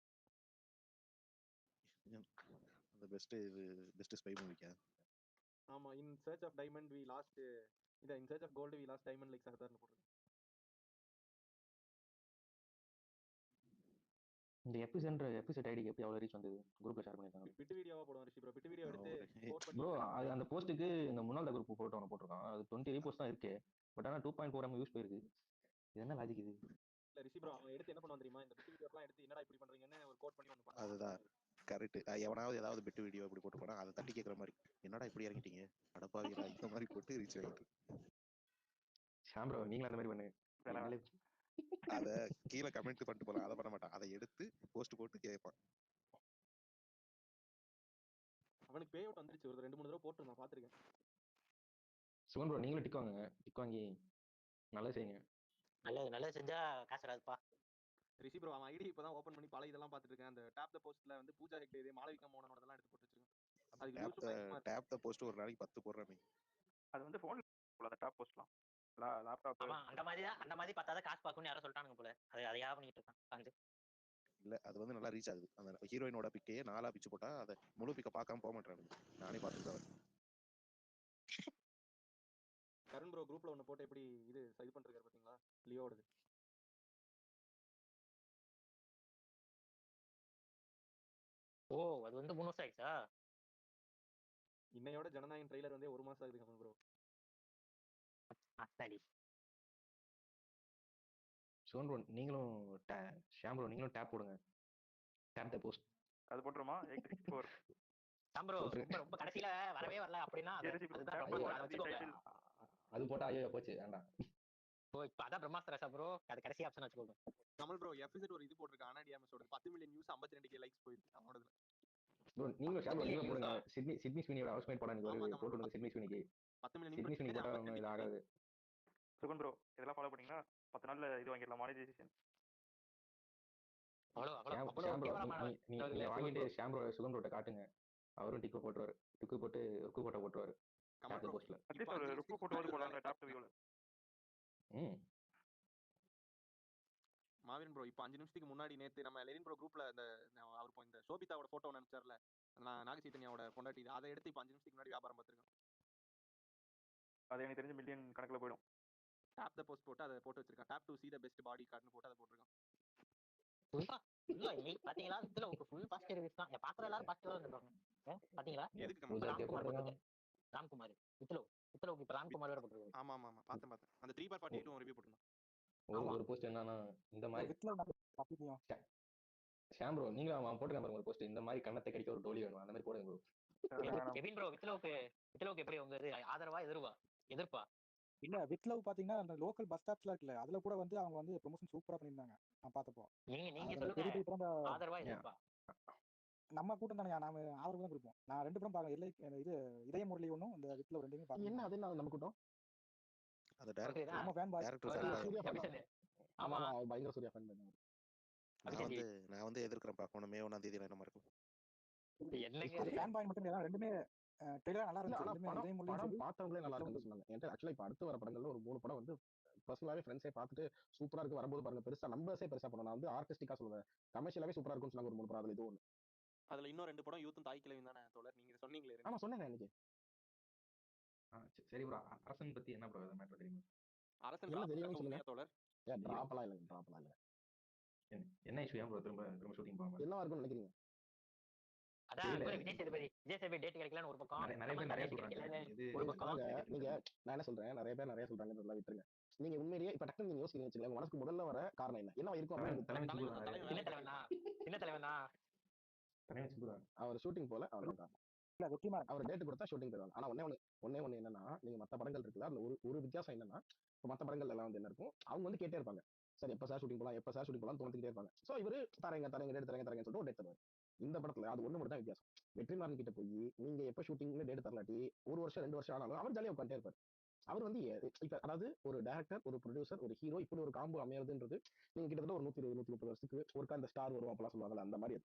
அந்த பெஸ்ட் ஸ்பை மூவிக்கா? ஆமா, in search of diamond we lost in search of gold we lost diamond like சர்தார்னு போட்டுருக்கேன். இந்த எபிசோட் ஐடிக்கு எப்படி அவ்வளவு ரீச் வந்தது? குரூப்ல ஷேர் பண்ணிருக்காங்க. பிட் வீடியோவா போடுவோம் ரிஷி ப்ரோ. பிட் வீடியோ எடுத்து போஸ்ட் பண்ணி ப்ரோ அது அந்த போஸ்ட்டுக்கு இந்த முன்னாள் குரூப் போட்டோ ஒன்று போட்டிருக்கான். அது 20 ரீபோஸ்ட் தான் இருக்கு. பட் ஆனா 2.4 MB யூஸ் போயிருக்கு. இது என்ன லாஜிக் இது? இல்ல ரிஷி ப்ரோ அவன் எடுத்து என்ன பண்ணுவான் தெரியுமா? இந்த பிட் வீடியோலாம் எடுத்து என்னடா இப்படி பண்றீங்கன்னு ஒரு கோட் பண்ணி ஒன்னு பண்ணுவான். அதுதான் கரெக்ட். எவனாவது ஏதாவது பிட் வீடியோ இப்படி போட்டு போனா அதை தட்டி கேட்கற மாதிரி, என்னடா இப்படி இறங்கிட்டீங்க அடப்பாவீரா இந்த மாதிரி போட்டு ரீச் ஆகிட்டு. ஷாம் ப்ரோ நீங்களும் அந்த மாதிரி பண்ணு. அத கீழே கமெண்ட் பண்ணிட்டு போலாம், அதை பண்ண மாட்டான். அதை எடுத்து போஸ்ட் போட்டு கேட்பான். அவனுக்கு பே அவுட் வந்துருச்சு. ஒரு 2-3 தடவை போட்டு நான் பாத்துருக்கேன். சுமன் ப்ரோ நீங்களும் டிக் வாங்குங்க. டிக் வாங்கி நல்லா செய்யுங்க. நல்லது செஞ்சா காசு வராதுப்பா. ரிஷி ப்ரோ அவன் ஐடி இப்பதான் ஓபன் பண்ணி பல இதெல்லாம் பாத்துட்டு இருக்கேன். அந்த டாப் த போஸ்ட்ல வந்து பூஜா ஹெக்டே இது மாளவிகா மோகனோட எல்லாம் எடுத்து போட்டு வச்சிருக்கேன். அதுக்கு டாப் த போஸ்ட் ஒரு நாளைக்கு 10 போடுறேன். அது வந்து போன்ல அந்த டாப் போஸ்ட்லாம் லேப்டாப். ஆமா அந்த மாதிரி பார்த்தாதான் காசு பார்க்கணும்னு யாரோ சொல்லிட்டானுங்க போல. அதையா பண்ணிட்டு இருக்கான். இல்ல அது வந்து நல்லா ரீச் ஆகுது. அந்த ஹீரோயினோட பிக்கையே 4 பிச்சு போட்டா அதை முழு பிக்க பார்க்காம போக மாட்டேன். நானே பார்த்துட்டு கருண் ப்ரோ குரூப்ல ஒன்னு போட்டு எப்படி இது பண்றாரு பாத்தீங்களா லியோவோடது? ஓ அது வந்து 3 வருஷம் ஆயிடுச்சா? இன்னையோட ஜனநாயகன் ட்ரெய்லர் வந்து 1 மாசம் ஆகுது கமல் ப்ரோ. அத்தாடி சுமன் ப்ரோ நீங்களும் ஷாம் ப்ரோ நீங்களும் டேப் போடுங்க. டேப் த போஸ்ட் அது போட்டுருமா? 864 சாம் ப்ரோ ரொம்ப கடைசில வரவே வரல அப்படினா அது போட்டா ஐயோ போச்சு வேண்டாம். ஓ இப்போ அதான் பிரம்மாஸ்திரா சார் ப்ரோ, அது கடைசி ஆப்ஷன் வச்சுக்கோங்க. கமல் ப்ரோ எஃப்இசட் ஒரு இது போட்டுருக்கான் அனாடியாமஸோட 10 மில்லியன் வியூஸ் 52K லைக்ஸ் போயிருக்கு அவனோடதுல. ப்ரோ நீங்களும் ஷாம் ப்ரோ நீங்களும் போடுங்க. சிட்னி ஸ்வினியோட ஹவுஸ்மேட் படம் எனக்கு வருது. போட்டுடுங்க சிட்னி ஸ்வினிக்கு. 10 மில்லியன் சிட்னி ஸ்வினி போட்டா ஒன்றும் இது ஆகாது. சுகன் ப்ரோ இதெல்லாம் ஃபாலோ பண்ணீங்கன்னா 10 நாள்ல இது வாங்கிடலாம் மானிடைசேஷன். நீங்க வாங்கிட்டு ஷாம் ப்ரோ சுகன் ப்ரோட்ட காட்டுங்க. அவரும் டிக்கு போட்டுருவாரு. டிக்கு போட்டு ருக்கு போட்ட போட்டுருவாரு. கமல் ப்ரோ போஸ்ட்ல அட்லீஸ்ட் ஒரு லுக்கு போட்டு போடலாம்ல டாப் டு வியூல. மாவீரன் ப்ரோ இப்போ 5 நிமிஷத்துக்கு முன்னாடி நேத்து நம்ம லெனின் ப்ரோ குரூப்ல அந்த அவர் இந்த சோபிதாவோட போட்டோ அனுப்பிச்சார்ல, நாக சைத்தன்யாவோட பொண்டாட்டி, அதை எடுத்து இப்போ 5 நிமிஷத்துக்கு முன்னாடி வியாபாரம் பார்த்துருக்கேன். அது எனக்கு தெரிஞ்ச மில்லியன் கணக்குல போயிடும். டாப் த போஸ்ட் போட்டு அதை போட்டு வச்சிருக்கான். Top to see the best body கார்டுன்னு போட்டு அதை போட்டிருக்கான். பாத்தீங்களா வித்லவுக்கு ஃபுல் பாசிட்டிவ் ரிவ்யூஸ் தான். பாக்குற எல்லாரும் பாசிட்டிவா இருக்காங்க. பாத்தீங்களா எதுக்கு ராம்குமார் வித்லவுக்கு இப்ப ராம்குமார் வேற போட்டுருக்காரு. ஆமா ஆமா ஆமா பார்த்தேன் அந்த 3/48 ரிவ்யூ போட்டுருந்தான். ஒரு போஸ்ட் என்னன்னா இந்த மாதிரி ஷாம் ப்ரோ நீங்க அவன் போட்டுருக்கான் பாருங்க ஒரு போஸ்ட், இந்த மாதிரி கண்ணத்தை கடிக்க ஒரு டோலி வேணும் அந்த மாதிரி போடுங்க ப்ரோ. கெவின் ப்ரோ வித்லவுக்கு எப்படி உங்க ஆதரவா எதிர்ப்பா? இல்ல வித்லவ் பாத்தீங்கன்னா அந்த லோக்கல் பஸ் ஸ்டாப்ஸ்ல இருக்குல்ல, அதுல கூட வந்து அவங்க வந்து ப்ரொமோஷன் சூப்பரா பண்ணிருந்தாங்க. நான் பார்த்தப்போ நீங்க சொல்லுங்க ஆதரவா எதிர்ப்பா? நம்ம கூட்டம் தானே, நாம ஆதரவு தான் கொடுப்போம். நான் 2 படம் பார்க்கல, இல்லை இது இதய முரளி ஒன்றும் இந்த வித்லவ் 2மே பார்க்கல. என்ன அது நம்ம கூட்டம் அது டைரக்டர் நம்ம ஃபேன் பாய் சூர்யா ஃபேன். ஆமா பயங்கர சூர்யா ஃபேன் பண்ணாரு. நான் வந்து எதிர்க்கிறேன். பார்க்கணும் மே 1ஆம் தேதி என்ன இருக்கும். என்னங்க ஃபேன் பாய் மட்டும் இல்ல, ரெண்டுமே ட்ரெய்லர் நல்லா இருந்துச்சு. ரெண்டுமே இதய முரளி படம் பார்த்தவங்களே நல்லா இருக்குன்னு சொன்னாங்க. என்கிட்ட ஆக்சுவலா இப்ப அடுத்து வர படங்கள்ல ஒரு 3 படம் வந்து பர்சனலாவே ஃப்ரெண்ட்ஸே பார்த்துட்டு சூப்பரா இருக்கு, வரும்போது பாருங்க பெருசா நம்பர்ஸே பெருசா பண்ணணும். நான் வந்து ஆர்டிஸ்டிக்கா சொல்லுவேன், கமர்ஷியலாவே சூப்பரா இருக்குன்னு சொன்னாங்க ஒரு 3 படம். அதுல இது ஒண்ணு. அதுல இன்னும் 2 படம் யூத்தும் தாய் கிழவியும் தானே தோழர், நீங்க சொன்னீங்களே. ஆமா சொன்னேன் இன்னைக்கு. சரி ப்ரோ, அரசன் பத்தி என்ன ப்ரோ மேட்டர் தெரியுமா? அரசன் என்ன தெரியும்னு சொல்லுங்க தோழர். டிராப்லாம் இல்ல. என்ன இஷ்யூ ஏன் ப்ரோ திரும்ப ஷூட்டிங் போகாம? என்ன இருக்குன்னு நினைக்கிறீங்க? அதான் விஜய் சேதுபதி டேட் கிடைக்கலன்னு ஒரு பக்கம், நிறைய பேர் நிறைய சொல்றாங்க. ஒரு பக்கம் நீங்க நான் என்ன சொல்றேன், நிறைய பேர் நிறைய சொல்றாங்க, விட்டுருங்க. நீங்க உண்மையிலேயே இப்ப டக்குனு நீங்க யோசிக்கிறீங்க வச்சுக்கோங்க, மனசுக்கு முதல்ல வர காரணம் என்ன இருக்கும்? சின்ன தலைவனா அவர் ஷூட்டிங் போல அவ்வளவுதான். அவர் டேட் கொடுத்தா ஷூட்டிங் போயிடுவாங்க. ஆனா ஒன்னே ஒண்ணு என்னன்னா, நீங்க மத்த படங்கள் இருக்குல்ல, அதுல ஒரு வித்தியாசம் என்னன்னா, இப்ப மத்த படங்கள் எல்லாம் வந்து என்ன இருக்கும், அவங்க வந்து கேட்டே இருப்பாங்க, சார் எப்ப சார் ஷூட்டிங் போலாம் தோணிக்கிட்டே இருப்பாங்க. சோ இவரு தரேங்க டேட் தரேங்கன்னு சொல்லிட்டு ஒரு டேட் தருவாரு. இந்த படத்துல அது ஒண்ணு மட்டும் தான் வித்தியாசம். வெற்றிமாறன் கிட்ட போய் நீங்க எப்ப ஷூட்டிங்னு டேட் தரலாட்டி 1 வருஷம் 2 வருஷம் ஆனாலும் அவர் ஜாலியா உட்காந்துட்டே இருப்பாரு. அவர் வந்து இப்ப அதாவது ஒரு டைரக்டர், ஒரு ப்ரொடியூசர், ஒரு ஹீரோ, இப்படி ஒரு காம்போ அமையறதுன்றது நீங்க கிட்டத்தட்ட ஒரு 120-130 வருஷத்துக்கு ஒருக்கா அந்த ஸ்டார் வரும் அப்பெல்லாம் சொல்லுவாங்கல்ல, அந்த மாதிரி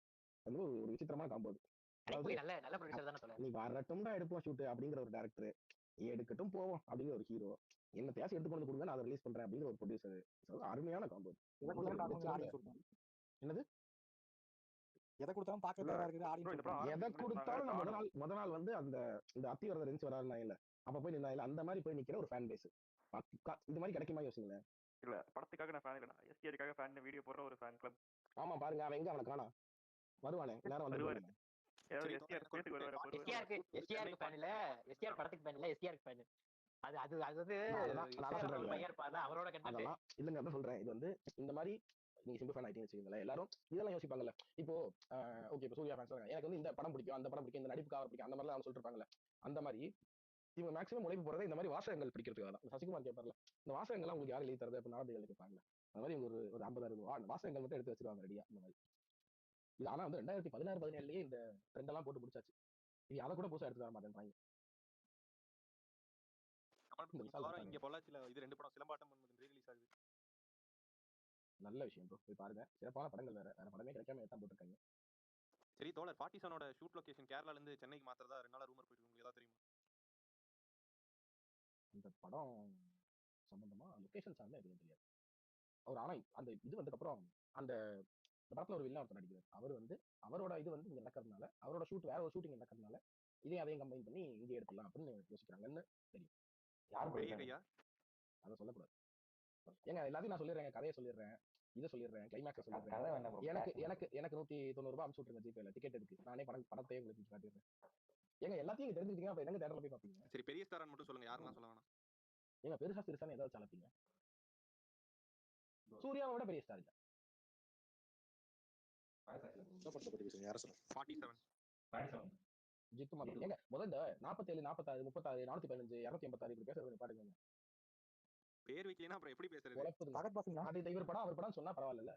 அது ஒரு விசித்திரமான காம்போ அது. நீ வரட்டும் தான் எடுப்போம் ஷூட் அப்படிங்கிற ஒரு டைரக்டர், எடுக்கட்டும் போவோம் அப்படிங்கிற ஒரு ஹீரோ, என்ன பேசி எடுத்து கொண்டு கொடுங்க நான் அதை ரிலீஸ் பண்றேன் அப்படிங்கிற ஒரு ப்ரொடியூசர். அருமையான காம்போ. என்னது எதை கொடுத்தாலும் பார்க்க தயாரா இருக்குது ஆடியன்ஸ். எதை கொடுத்தாலும் நான் முத நாள் வந்து அந்த இந்த அத்தி வரத இருந்துச்சு வராதுனா இல்ல, அப்ப போய் நின்னா இல்ல, அந்த மாதிரி போய் நிக்கிற ஒரு ஃபேன் பேஸ் இது மாதிரி கிடைக்குமா யோசிங்களேன். இல்ல படத்துக்காக நான் ஃபேன் இல்ல, எஸ்டிஆருக்காக ஃபேன் வீடியோ போடுற ஒரு ஃபேன் கிளப். ஆமா பாருங்க, அவன் எங்க அவனை காணா வருவானே எல்லாரும் வந்து வருவாரு. எஸ்டிஆர் படத்துக்கு ஃபேன் இல்ல, எஸ்டிஆர் படத்துக்கு ஃபேன் இல்ல, எஸ்டிஆர் ஃபேன். அது அவரோட அதெல்லாம் இல்லங்க. அதான் சொல்றேன், இது வந்து இந்த மாதிரி நீங்க சிம்பிள் ஃபேன் ஆயிட்டீங்கன்னு வச்சுக்கோங்களேன், எல்லாரும் இதெல்லாம் யோசிப்பாங்கல்ல. இப்போ ஓகே இப்போ சூர்யா ஃபேன்ஸ் எனக்கு வந்து இந்த படம் பிடிக்கும், அந்த படம் பிடிக்கும், இந்த நடிப்புக்காக பிடிக்கும், அந்த மாதிரிலாம் சொல்லிட்டு இருப்பாங்கல்ல. அந்த மாதிரி இவங்க மேக்ஸிமம் உழைப்பு போறது இந்த மாதிரி வாசகங்கள் பிடிக்கிறதுக்காக தான். சசிகுமார் கேட்பார்ல, இந்த வாசகங்கள்லாம் உங்களுக்கு யார் எழுதி தரது அப்படின்னு நாடகங்கள் கேட்பாங்க. அந்த மாதிரி ஒரு 50-60 வாசகங்கள் மட்டும் எடுத்து வச்சிருவாங்க ரெடியா. இந்த மாதிரி இது ஆனா வந்து 2016-17 இந்த ட்ரெண்டெல்லாம் போட்டு முடிச்சாச்சு. இது அதை கூட புதுசா எடுத்து வர மாட்டேன்றாங்க. இங்க பொள்ளாச்சியில இது 2 படம் சிலம்பாட்டம் ரிலீஸ் ஆகுது. நல்ல விஷயம் ப்ரோ, போய் பாருங்க. சிறப்பான படங்கள் வேற படமே கிடைக்காம எல்லாம் போட்டுருக்காங்க. சரி தோழர், 47ஓட ஷூட் லொகேஷன் கேரளால இருந்து சென்னைக்கு மாத்திரதா 2 நாளா ரூமர் போயிட்டு உங்களுக்கு ஏதாவது தெரியுமா? இந்த படம் சம்பந்தமா லொகேஷன் சார்ந்த எதுவும் தெரியாது. அவர் ஆனா அந்த இது வந்ததுக்கு அப்புறம் அந்த படத்துல ஒரு வில்லன் ஒருத்தர் நடிக்கிறார். அவர் வந்து அவரோட இது வந்து இங்க நடக்கிறதுனால, அவரோட ஷூட் வேற ஒரு ஷூட்டிங் நடக்கிறதுனால அதையும் கம்பைன் பண்ணி இங்கே எடுத்துக்கலாம் அப்படின்னு யோசிக்கிறாங்கன்னு தெரியும். யாரும் அதை சொல்லக்கூடாது ஏங்க. எல்லாத்தையும் நான் சொல்லிடுறேன், கதையை சொல்லிடுறேன், இதை சொல்லிடுறேன், கிளைமேக்ஸ் சொல்லிடுறேன். எனக்கு 190 ரூபாய் அனுப்பிச்சு விட்டுருங்க ஜிபேல, டிக்கெட் இருக்கு, நானே படத்தையே உங்களுக்கு காட்டிடுறேன். ஏங்க எல்லாத்தையும் தெரிஞ்சுக்கிட்டீங்கன்னா அப்ப என்னங்க தேட்டர்ல போய் பாப்பீங்க? சரி பெரிய ஸ்டார் மட்டும் சொல்லுங்க, யாரெல்லாம் சொல்ல வேணாம். ஏங்க பெருசா சிறுசான ஏதாவது சலப்பீங்க? சூர்யாவை விட பெரிய ஸ்டார் இல்ல. 47 ஜித்துமா ஏங்க முதல்ல 47, 46, 36, 415, 286 இப்படி பேசுறது பாருங்க. பேர் வைக்கலனா அப்புறம் எப்படி பேசுறது? அது இவர் படம் அவர் படம் சொன்னா பரவாயில்ல.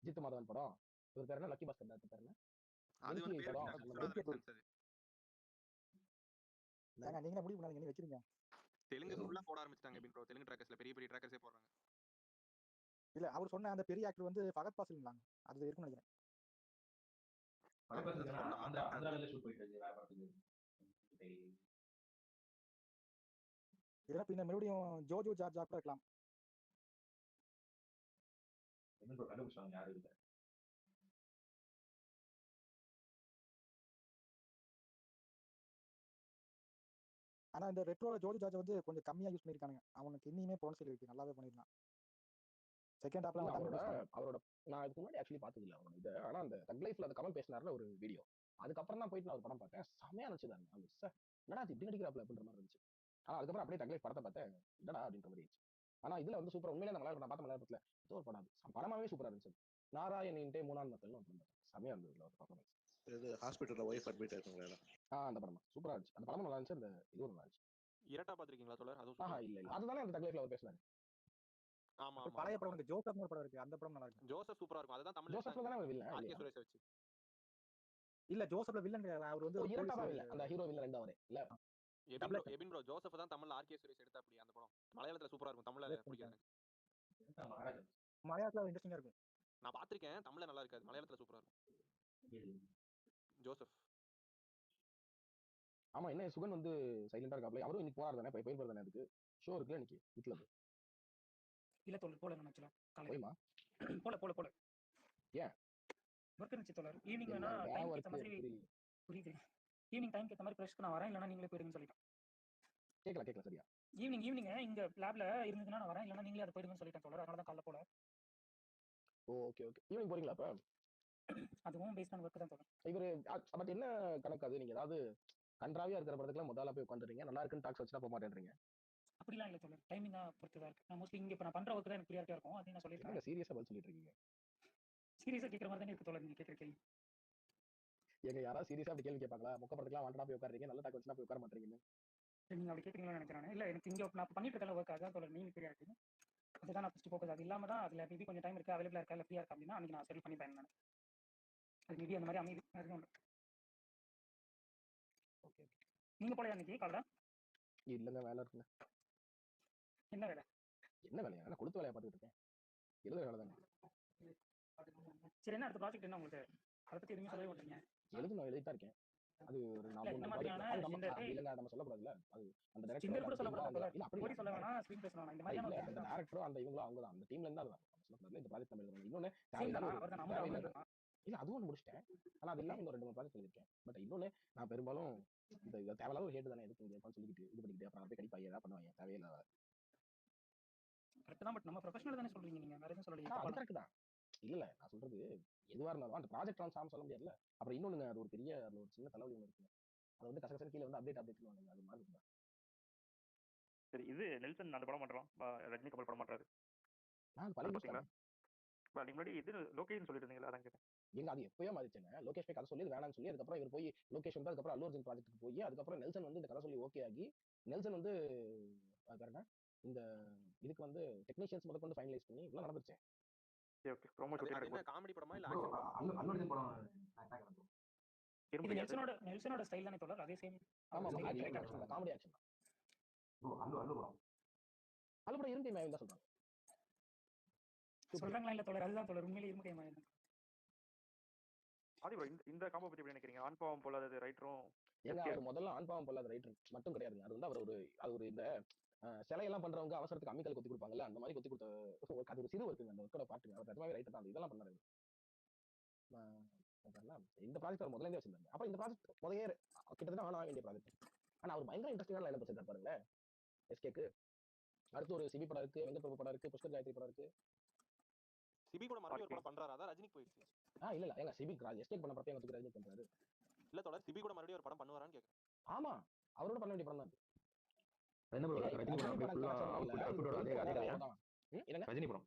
ஜித்து மாதவன் படம், இவர் பேர் என்ன, லக்கி பாஸ்கர் பேர் என்ன, அது வந்து பேர் நீங்க முடிவு பண்ணாதீங்க, நீ வெச்சிருங்க. தெலுங்கு ஃபுல்லா போட ஆரம்பிச்சிட்டாங்க ப்ரோ, தெலுங்கு ட்ராக்கர்ஸ்ல பெரிய ட்ராக்கர்ஸே போடுறாங்க. இல்ல அவர் சொன்ன அந்த பெரிய ஆக்டர் வந்து ஃபகத் பாசில்ங்களாங்க, அது இருக்குன்னு நினைக்கிறேன். ஆந்திரால ஷூட் போயிட்டு இருக்கு. இதெல்லாம் பின்ன மறுபடியும் ஜோஜோ ஜார்ஜா கூட இருக்கலாம். என்ன ப்ரோ கண்டுபிடிச்சாங்க யாரு இல்ல. ஆனா இந்த ரெட்ரோல ஜோஜோ ஜார்ஜ் வந்து கொஞ்சம் கம்மியா யூஸ் பண்ணிருக்கானுங்க. அவனுக்கு இன்னியுமே பொட்டன்ஷியல் இருக்கு, நல்லாவே பண்ணிருக்கான். செகண்ட் ஹாப்ல இல்ல அவன் தமிழ் அவரோட பேசுவான். அவரோட நான் இதுக்கு முன்னாடி ஆக்சுவலி பார்த்தது இல்லை அவரோட இது. ஆனா அந்த தக் லைஃப்ல அந்த கமல் பேசினார்ல ஒரு வீடியோ, அதுக்கப்புறம் தான் போயிட்டு நான் ஒரு படம் பார்த்தேன். செமையா நினைச்சுதாங்க என்னடா இது இப்படி நடிக்கிறாப்ல அப்படின்ற மாதிரி இருந்துச்சு. ஆனா அதுக்கப்புறம் அப்படியே தக் லைஃப் படத்தை பார்த்தேன், என்னடா அப்படின்ற மாதிரி இருந்துச்சு. ஆனா இதுல வந்து சூப்பரா உண்மையிலே அந்த மலையாளம் நான் பார்த்த மலையாளத்துல ஏதோ ஒரு படம், அது படமாவே சூப்பரா இருந்துச்சு. நாராயணின்ட்டே மூணாம் மக்கள்னு ஒரு படம் பார்த்தேன், செமையா இருந்தது இதுல ஒரு பர்ஃபார்மன்ஸ். இது ஹாஸ்பிட்டல்ல ஒய்ஃப் அட்மிட் ஆயிருக்காங்களா? அந்த படமா சூப்பரா இருந்துச்சு, அந்த படமும் நல்லா இருந்துச்சு, அந்த இதுவும் நல்லா இருந்துச்சு. இரட்டா பாத்திருக்கீங்களா தோழர்? அதுவும் ஆஹா சூப்பர். இல்ல இல்ல அதுதானே அந்த தக் லைஃப்ல அவர் பேசினாரு. ஆமா ஆமா பழைய படம் இருக்கு, ஜோசப்னு ஒரு படம் இருக்கு, அந்த படம் நல்லா இருக்கு. ஜோசப் சூப்பரா இருக்கும். அதுதான் தமிழ்ல ஜோசப்ல தானே அவர் வில்ல ஆர்கே சுரேஷ் வச்சு. இல்ல ஜோசப்ல வில்லன் கிடையாது, அவர் வந்து ஒரு இரட்டா போலீஸ் தான் இல்ல, அந்த ஹீரோ வில்ல ரெண்டு அவரே இல்ல. எபின் ப்ரோ ஜோசப் தான் தமிழ்ல ஆர்கே சுரேஷ் எடுத்தா அப்படி அந்த படம் மலையாளத்துல சூப்பரா இருக்கும். தமிழ்ல பிடிக்காது எனக்கு. மலையாளத்துல இன்ட்ரெஸ்டிங்கா இருக்கும். நான் பாத்திருக்கேன், தமிழ்ல நல்லா இருக்காது, மலையாளத்துல சூப்பரா இருக்கும். ஜோசப். ஆமா என்ன சுகன் வந்து சைலண்டா இருக்காப்ல, அவரும் இன்னைக்கு போறாரு தானே, போய் தானே அதுக்கு ஷோ இருக்குல்ல இன்னைக்கு வீட்டுல. இல்ல தோழர் போல நினைச்சலாம் போயுமா போல ஏன் ஒர்க் இருந்துச்சு தோழர். ஈவினிங் வேணா டைம் ஏற்ற மாதிரி புரியுது. ஈவினிங் டைம் ஏற்ற மாதிரி பிரஷ்க்கு நான் வரேன், இல்லைன்னா நீங்களே போயிடுங்கன்னு சொல்லிட்டேன். கேட்கல சரியா. ஈவினிங் இங்க லேப்ல இருந்ததுன்னா நான் வரேன், இல்லைன்னா நீங்களே அதை போயிடுங்கன்னு சொல்லிட்டேன் தோழர். அதனால தான் காலைல போல. ஓகே ஈவினிங் போறீங்களா அப்ப? அதுவும் பேஸ்ட் ஆன் ஒர்க் தான் தோழர். இவரு பட் என்ன கணக்கு அது, நீங்க ஏதாவது கன்றாவியா இருக்கிற படத்துக்குலாம் முதல்ல போய் உட்காந்துறீங்க, நல்லா இருக்குன்னு டாக்ஸ் வச்சுனா போக மாட்டேன்றீங்க. அப்படிலாம் இல்லை தோழர், டைமிங் தான் பொறுத்து தான் இருக்கு. நான் மோஸ்ட்லி இங்க இப்போ நான் பண்ற ஒர்க் தான் எனக்கு ப்ரியாரிட்டியா இருக்கும், அதையும் நான் சொல்லியிருக்கேன். சீரியஸா பதில் சொல்லிட்டு இருக்கீங்க. சீரியஸா கேட்குற மாதிரி தானே இருக்கு தோழர் நீங்க கேட்குற கேள்வி. எங்க யாராவது சீரியஸா அப்படி கேள்வி கேட்பாங்களா? மொக்க படத்துக்குலாம் வாண்டா போய் உட்காருறீங்க, நல்ல டாக் வச்சுனா போய் உட்கார மாட்டீங்கன்னு. நீங்க அப்படி கேட்குறீங்களா நினைக்கிறேன். இல்லை எனக்கு இங்கே நான் பண்ணிட்டு இருக்க ஒர்க் அதான் தோழர் மெயின் ப்ரியாரிட்டி. அதுதான் நான் ஃபஸ்ட்டு ஃபோக்கஸ். அது இல்லாமல் தான் அதில் மேபி கொஞ்சம் டைம் இருக்குது, அவைலபிளாக இருக்கா இல்லை ஃப்ரீயாக இருக்கா அப்படின்னா அன்றைக்கி நான் செட்டில் பண்ணிப்பேன். நான் அது மேபி அந்த மாதிரி அமைதி அதுவும் உண்டு. ஓகே நீங்க போலையா அன்னைக்கு காலைல? இல்லைங்க வேலை இருக்குங்க. என்ன வேலை? என்ன வேலையா? நான் கொடுத்த வேலையை பார்த்துட்டு இருக்கேன், எழுத வேலை தானே. சரி, என்ன அடுத்த ப்ராஜெக்ட் என்ன உங்களுக்கு? அதை பற்றி எதுவுமே சொல்லவே மாட்டீங்க. நான் எழுதிட்டு இருக்கேன். அது ஒரு என்ன மாதிரியான நம்ம சொல்லக்கூடாதுல்ல, அது அந்த டைரக்டர் கூட சொல்லக்கூடாது. இல்ல அப்படி சொல்ல வேணாம், ஸ்கிரீன் பேச வேணாம். இந்த மாதிரியான அந்த டைரக்டரும் அந்த இவங்களும் அவங்க தான் அந்த டீம்ல இருந்தா நம்ம சொல்லக்கூடாது. இந்த ப்ராஜெக்ட் நம்ம எழுதுறோம். இன்னொன்னு இல்ல அதுவும் ஒன்று முடிச்சிட்டேன். ஆனா அது இல்லாம இன்னும் 2-3 ப்ராஜெக்ட் எழுதிருக்கேன். பட் இன்னொன்னு நான் பெரும்பாலும் இந்த தேவையில்லாத ஒரு ஹேட் தானே எதுக்கு இங்க சொல்லிக்கிட்டு இது பண்ணிக்கிட்டு அப்புறம் அப்படியே கடிப்பாங்க ஏதாவது பண்ணுவாங்க தேவையில்லாத. கரெக்ட் தான், பட் நம்ம ப்ரொஃபஷனல் தானே சொல்றீங்க, நீங்க வேற எதுவும் சொல்லலையே. அது கரெக்ட் தான். இல்ல நான் சொல்றது எதுவா இருந்தாலும் அந்த ப்ராஜெக்ட் ட்ரான்ஸ்ஃபார்ம் சொல்ல முடியாதுல்ல. அப்புறம் இன்னொன்னு அது ஒரு பெரிய அது ஒரு சின்ன தலைவலி ஒன்று இருக்கு. அது வந்து கசகசன்னு கீழே வந்து அப்டேட் பண்ணுவாங்க, அது மாதிரி இருந்தா. சரி, இது நெல்சன் அந்த படம் பண்றோம், ரஜினி கமல் படம் பண்றாரு. நான் பழைய பாத்தீங்களா? நீங்க முன்னாடி இது லோகேஷ் சொல்லிட்டு இருந்தீங்களா? அதான் கேட்டேன். எங்க அது எப்பயோ மாறிச்சுங்க. லோகேஷ் போய் கதை சொல்லி வேணாம்னு சொல்லி அதுக்கப்புறம் இவர் போய் லோகேஷ் வந்து அதுக்கப்புறம் அல்லு அர்ஜுன் ப்ராஜெக்ட்டுக்கு போய் அதுக்கப்புறம் நெல்சன் வந்து இந்த கதை சொல்லி ஓகே ஆகி நெல்சன் வந்து கரெக்டா இந்த இதுக்கு வந்து டெக்னீஷியன்ஸ் முதல் கொண்டு ஃபைனலைஸ் பண்ணி இதெல்லாம் நடந்துச்சு. ஓகே ப்ரோமோ ஷூட்டிங் என்ன காமெடி படமா இல்ல ப்ரோ ஆக்ஷன் அல்லு அர்ஜுன் படம் இது நெல்சனோட ஸ்டைல் தானே தோழர், அதே சேம். ஆமா காமெடி ஆக்ஷன் தான் ப்ரோ. அல்லு படம் இரும்பு மேவன் தான் சொல்றாங்க. சொல்றாங்களா இல்ல தோழர்? அதுதான் தோழர் உண்மையிலேயே இரும்பு கைமா. ஆதி ப்ரோ, இந்த காம்போ பத்தி எப்படி நினைக்கிறீங்க? ஆண்பாவம் போலாத ரைட்டரும் ஏங்க அவர் முதல்ல ஆண்பாவம் போலாத ரைட்டர் மட்டும் கிடையாதுங்க. அது வந்து அவர் ஒரு இந்த சிலையெல்லாம் பண்றவங்க அவசரத்துக்கு அம்மிக்கல் கொத்தி கொடுப்பாங்கல்ல, அந்த மாதிரி கொத்தி கொடுத்த அது ஒரு சிறு ஒர்க்குங்க. அந்த ஒர்க்கோட பாட்டுங்க. அவர் நிஜமாவே ரைட்டர் தான், இதெல்லாம் பண்ணாரு. இந்த ப்ராஜெக்ட் அவர் முதல்ல வச்சிருந்தாங்க. அப்ப இந்த ப்ராஜெக்ட் முதலே கிட்டத்தட்ட ஆன வேண்டிய ப்ராஜெக்ட். ஆனா அவர் பயங்கர இன்ட்ரெஸ்டிங்கான லைன் வச்சிருக்காரு பாருங்களேன். எஸ்கேக்கு அடுத்து ஒரு சிபி படம் இருக்கு, வெங்கட் பிரபு படம் இருக்கு, புஷ்கர் காயத்ரி படம் இருக்கு. சிபி கூட மறுபடியும் ஒரு படம் பண்றாரா? அதான் ரஜினிக்கு போயிடுச்சு. இல்ல ஏங்க சிபி எஸ்கேக் பண்ண படத்தை எனக்கு ரஜினி பண்றாரு. இல்ல தோழர், சிபி கூட மறுபடியும் ஒரு படம் பண்ணுவாரான்னு கேக்குறேன். ஆமா அவரோட பண்ண வேண்டிய படம் தான். என்ன ப்ரோ ரஜினி படம் அப்படியே ஃபுல்லா அவுட்ஃபிட்டோட அதே கதையா? ரஜினி படம்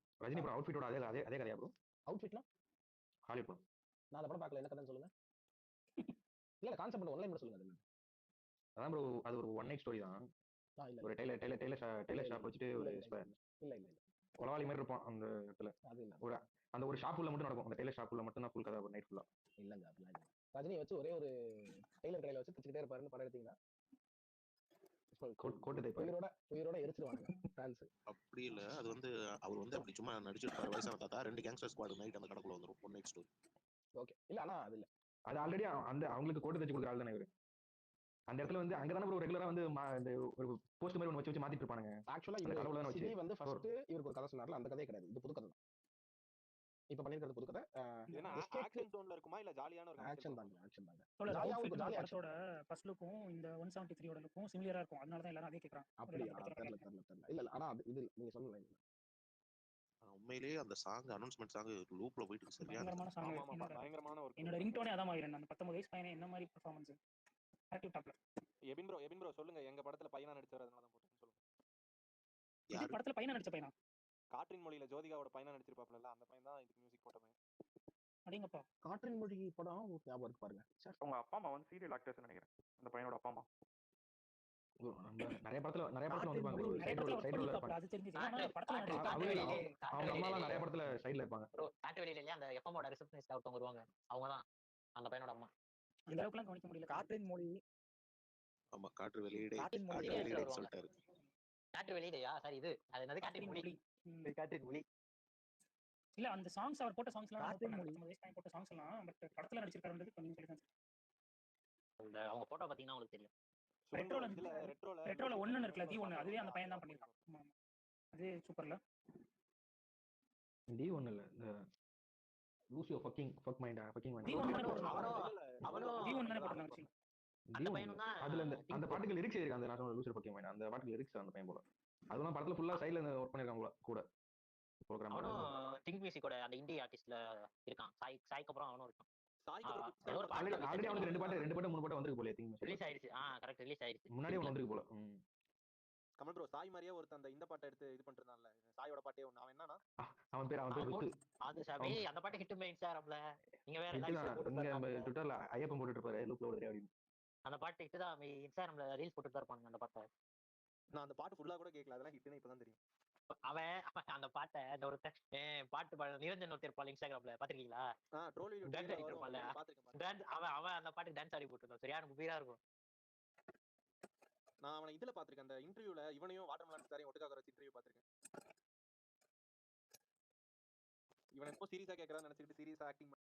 அவுட்ஃபிட்டோட அதே கதையா ப்ரோ? அவுட்ஃபிட்லாம் ஹாலிவுட் படம். நான் அந்த படம் பார்க்கல, என்ன கதைன்னு சொல்லுங்க. இல்ல கான்செப்ட் ஒன்லைன் மட்டும் சொல்லுங்க. அதான் ப்ரோ அது ஒரு ஒன் நைட் ஸ்டோரி தான். ஒரு டெய்லர் ஷாப் வச்சுட்டு ஒரு இல்ல கொலவாளி மாதிரி இருப்பான் அந்த இடத்துல. ஒரு அந்த ஒரு ஷாப் உள்ள மட்டும் நடக்கும். அந்த டெய்லர் ஷாப் உள்ள மட்டும் தான் ஃபுல் கதை ஒரு நைட் ஃபுல்லா. இல்லங்க அப்படிலாம் இல்ல. ரஜினி வச்சு ஒரே ஒரு டெய்லர் கடையில வச்சு தச்சிட்டே இருப்பாருன்னு படம் எடுத்தீங்கன்னா கோட்டு தைப்பாரு. உயிரோட எரிச்சிருவாங்க ஃபேன்ஸ். அப்படி இல்ல, அது வந்து அவர் வந்து அப்படி சும்மா நடிச்சிருப்பாரு. வயசான தாத்தா 2 கேங்ஸ்டர் ஸ்குவாட் நைட் அந்த கடைக்குள்ள வந்துரும். One night story. ஓகே இல்ல ஆனா அது இல்ல, அது ஆல்ரெடி அந்த அவங்களுக்கு கோட்டு தச்சு கொடுக்குற ஆள் தானே இவரு. அந்த இடத்துல வந்து அங்கதானே ப்ரோ ரெகுலரா வந்து இந்த ஒரு போஸ்ட் மாதிரி ஒன்று வச்சு மாத்திட்டு இருப்பானுங்க. ஆக்சுவலா அந்த கடவுளை இவர் வச்சு சினி வந்து ஃபர்ஸ்ட் இவருக்கு ஒரு கதை சொன்னார்ல, அந்த கதையே கிடையாது. இது புது கதை தான். இப்ப பண்ணிருக்கிறது புது கதை. ஏன்னா ஆக்ஷன் ஜோன்ல இருக்குமா இல்ல ஜாலியான ஒரு ஆக்ஷன் தாங்க, ஆக்ஷன் தாங்க. தோழர் ஜாலியா அவுட்ஃபிட் ஜாலி ஆக்ஷன். படத்தோட ஃபர்ஸ்ட் லுக்கும் இந்த 173 ஓட லுக்கும் சிமிலரா இருக்கும். அதனால தான் எல்லாரும் அதே கேக்குறாங்க. அப்படியா? தெரியல. இல்ல ஆனா இது நீங்க சொன்னீங்க. உண்மையிலேயே அந்த சாங் அனௌன்ஸ்மெண்ட் சாங் லூப்ல போயிட்டு இருக்கு. சரியான பயங்கரமான சாங். ஆமா ஆமா பயங்கரமான ஒரு என்னோட ரிங்டோனே அதான் மாறிறேன். அந்த 19 வயசு பையனே என்ன மாதிரி பெர்ஃபார்மன்ஸ் ஆக்டிவ் டாப்ல. எபின் ப்ரோ சொல்லுங்க, எங்க படத்துல பையனா நடிச்சவர் அதனால தான் போட்டேன்னு சொல்லுங்க. இது படத்துல பையனா நடிச்ச பையனா? காற்றின் மொழியில ஜோதிகாவோட பையனா நடிச்சிருப்பாப்ல, அந்த பையன் தான் இதுக்கு மியூசிக் போட்ட பையன். அடேங்கப்பா. காற்றின் மொழி படம் ஞாபகம் இருக்கு பாருங்க. உங்க அப்பா அம்மா வந்து சீரியல் ஆக்டர்ஸ் நினைக்கிறேன், அந்த பையனோட அப்பா அம்மா. நிறைய படத்துல வந்துருப்பாங்க. அது தெரிஞ்சது. ஆனா படத்துல அவங்க அம்மாலாம் நிறைய படத்துல சைடுல இருப்பாங்க. காட்டு வெளியில அந்த எஃப்எம்மோட ரிசப்ஷனிஸ்ட் ஒருத்தவங்க வருவாங்க, அவங்க தான் அந்த பையனோட அம்மா. அந்த அளவுக்குலாம் கவனிக்க முடியல. காற்றின் மொழி. ஆமா, காற்று வெளியீடு சொல்லிட்டாரு. காற்று வெளியிடையா? சாரி, இது அது என்னது? காற்றின் மொழி. காற்றின் மொழி இல்ல, அந்த சாங்ஸ் அவர் போட்ட சாங்ஸ்லாம் காற்றின் மொழி போட்ட சாங்ஸ் எல்லாம் பட் படத்துல நடிச்சிருக்காருன்றது கொஞ்சம் சொல்லி தான். அந்த அவங்க போட்டோ பாத்தீங்கன்னா உங்களுக்கு தெரியும். ரெட்ரோல 1 இருக்குல, தி 1, அதுவே அந்த பையன் தான் பண்ணிருக்கான். ஆமா அது சூப்பர்ல. தி 1 இல்ல, இந்த லூசியோ ஃபக் மைண்ட் தி 1 தானே போட்டாங்க. அதுல அந்த பாட்டுக்கு லிரிக்ஸ் இருக்கு. அந்த நான் லூசியோ ஃபக்கிங் மைண்ட் அந்த பாட்டுக்கு லிரிக்ஸ் அந்த பையன் போல. அதெல்லாம் படத்துல ஃபுல்லா சைடுல ஒர்க் பண்ணிருக்காங்க கூட ப்ரோகிராம். திங்க் மியூசிக்கோட அந்த இந்தி ஆர்டிஸ்ட்ல இருக்கான். சாய்க்கு அப்புறம் அவனும் இருக்கான். ஆல்ரெடி அவனுக்கு 2 பாட்டு 3 பாட்டு வந்திருக்கு போல. திங்க் ரிலீஸ் ஆயிருச்சு. கரெக்ட், ரிலீஸ் ஆயிருச்சு. முன்னாடியே வந்திருக்கு போல. கமல் ப்ரோ சாய் மாதிரியே ஒருத்தன் அந்த இந்த பாட்டை எடுத்து இது பண்றதான்ல, சாயோட பாட்டே ஒண்ணு. அவன் என்னன்னா அவன் பேர் அது சாமி, அந்த பாட்டு ஹிட் மே இன்ஸ்டாகிராம்ல. நீங்க வேற நம்ம ட்விட்டர்ல ஐயப்பன் போட்டுட்டு இருப்பாரு லூப்ல ஓடுறே அப்படி. அந்த பாட்டு ஹிட் தான். இன்ஸ்டாகிராம்ல ரீல்ஸ் போட்டுட்டு தான் இருப்பாங்க அந்த பாட்டை. நான் அந்த பாட்டு ஃபுல்லா கூட கேட்கல, அதெல்லாம் ஹிட்னு இப்பதான் தெரியும். அவன் அந்த பாட்டை அந்த ஒருத்தன் பாட்டு நிரஞ்சன் ஒருத்தர் இருப்பாள் இன்ஸ்டாகிராம்ல, பாத்திருக்கீங்களா? அவன் அந்த பாட்டுக்கு டான்ஸ் ஆடி போட்டுருந்தான். சரியான குபீரா இருக்கும். நான் அவனை இதுல பாத்திருக்கேன், அந்த இன்டர்வியூல இவனையும் வாட்டர்மெலன் சாரையும் ஒட்டுக்காக வச்சு இன்டர்வியூ பாத்திருக்கேன். இவன் எப்போ சீரியஸா கேட்கறான்னு நினைச்சிட்டு சீரியஸா ஆக்டிங்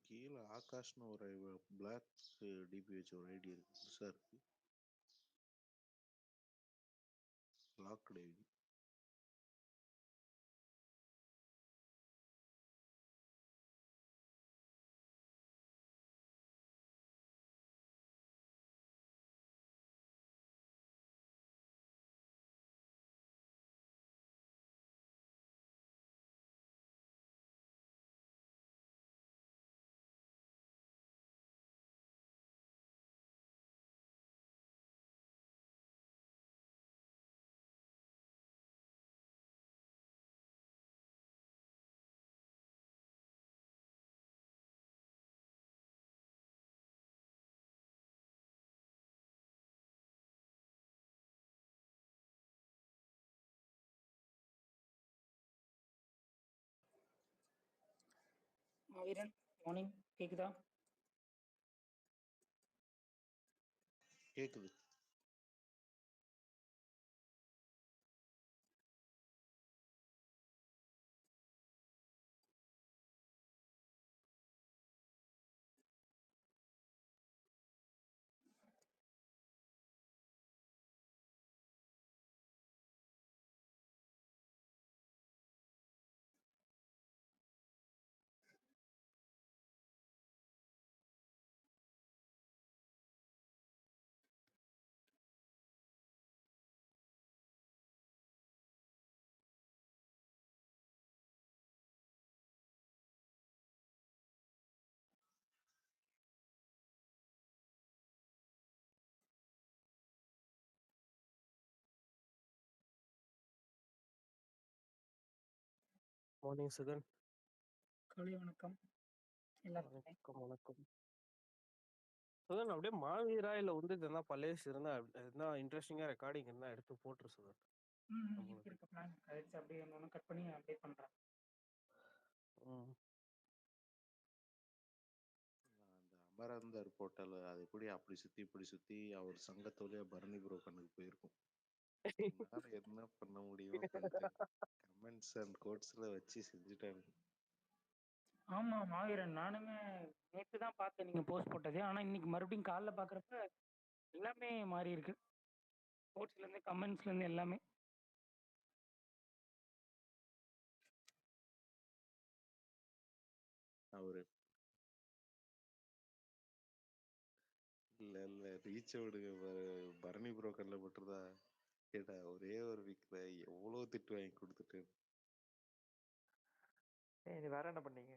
கீழே ஆகாஷ்னு ஒரு பிளாக் டிபி வச்ச ஒரு ஐடி இருக்கு, புதுசா இருக்கு. Logged ID. மாவீரன் மார்னிங், கேக்குதா? கேக்குது. மார்னிங் சுகன். காலை வணக்கம் எல்லாருக்குமே. வணக்கம் வணக்கம். சுகன் அப்படியே மாவீரா இல்ல வந்து எதனா பழைய இருந்தா எதனா இன்ட்ரெஸ்டிங்கா ரெக்கார்டிங் இருந்தா எடுத்து போட்டுரு சுகன். இருக்கு இருக்கு பிளான் ஆயிடுச்சு. அப்படியே ஒன்று கட் பண்ணி அப்டேட் பண்றேன். அந்த அமரந்தர் போர்ட்டல் அது எப்படி அப்படி சுத்தி இப்படி சுத்தி அவர் சங்கத்தோடய பரணி ப்ரோ கண்ணுக்கு போயிருக்கும். என்னால என்ன பண்ண முடியுமோ பண்ணிட்டேன். கமெண்ட்ஸ் அண்ட் கோட்ஸ்ல வச்சு செஞ்சுட்டாங்க. ஆமா மாவீரன், நானுமே நேற்று தான் பார்த்தேன் நீங்க போஸ்ட் போட்டது. ஆனா இன்னைக்கு மறுபடியும் காலைல பாக்குறப்ப எல்லாமே மாறி இருக்கு. போஸ்ட்ல இருந்து கமெண்ட்ஸ்ல இருந்து எல்லாமே. அவரு இல்ல ரீச் விடுங்க, பரணி ப்ரோ கண்ணில் போட்டுருதா கேட்டா ஒரே ஒரு வீக்ல எவ்வளவு திட்டு வாங்கி கொடுத்துட்டு. இது வேற என்ன பண்ணீங்க?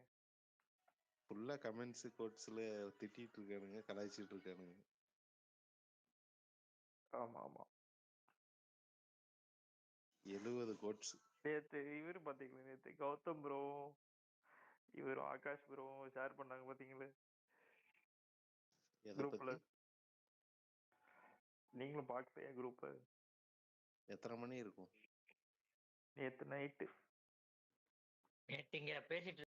ஃபுல்லா கமெண்ட்ஸ் கோட்ஸ்ல திட்டிட்டு இருக்கானுங்க, கலாய்ச்சிட்டு இருக்கானுங்க. ஆமா ஆமா 70 கோட்ஸ். நேத்து இவரு பாத்தீங்களா, நேத்து கௌதம் ப்ரோ இவரும் ஆகாஷ் ப்ரோ ஷேர் பண்ணாங்க பாத்தீங்களா எதை குரூப்ல? பத்தி? நீங்களும் பாக்கலையா குரூப்? எத்தனை மணி இருக்கும்? நேத்து நைட்டு. நேத்து இங்க பேசிட்டு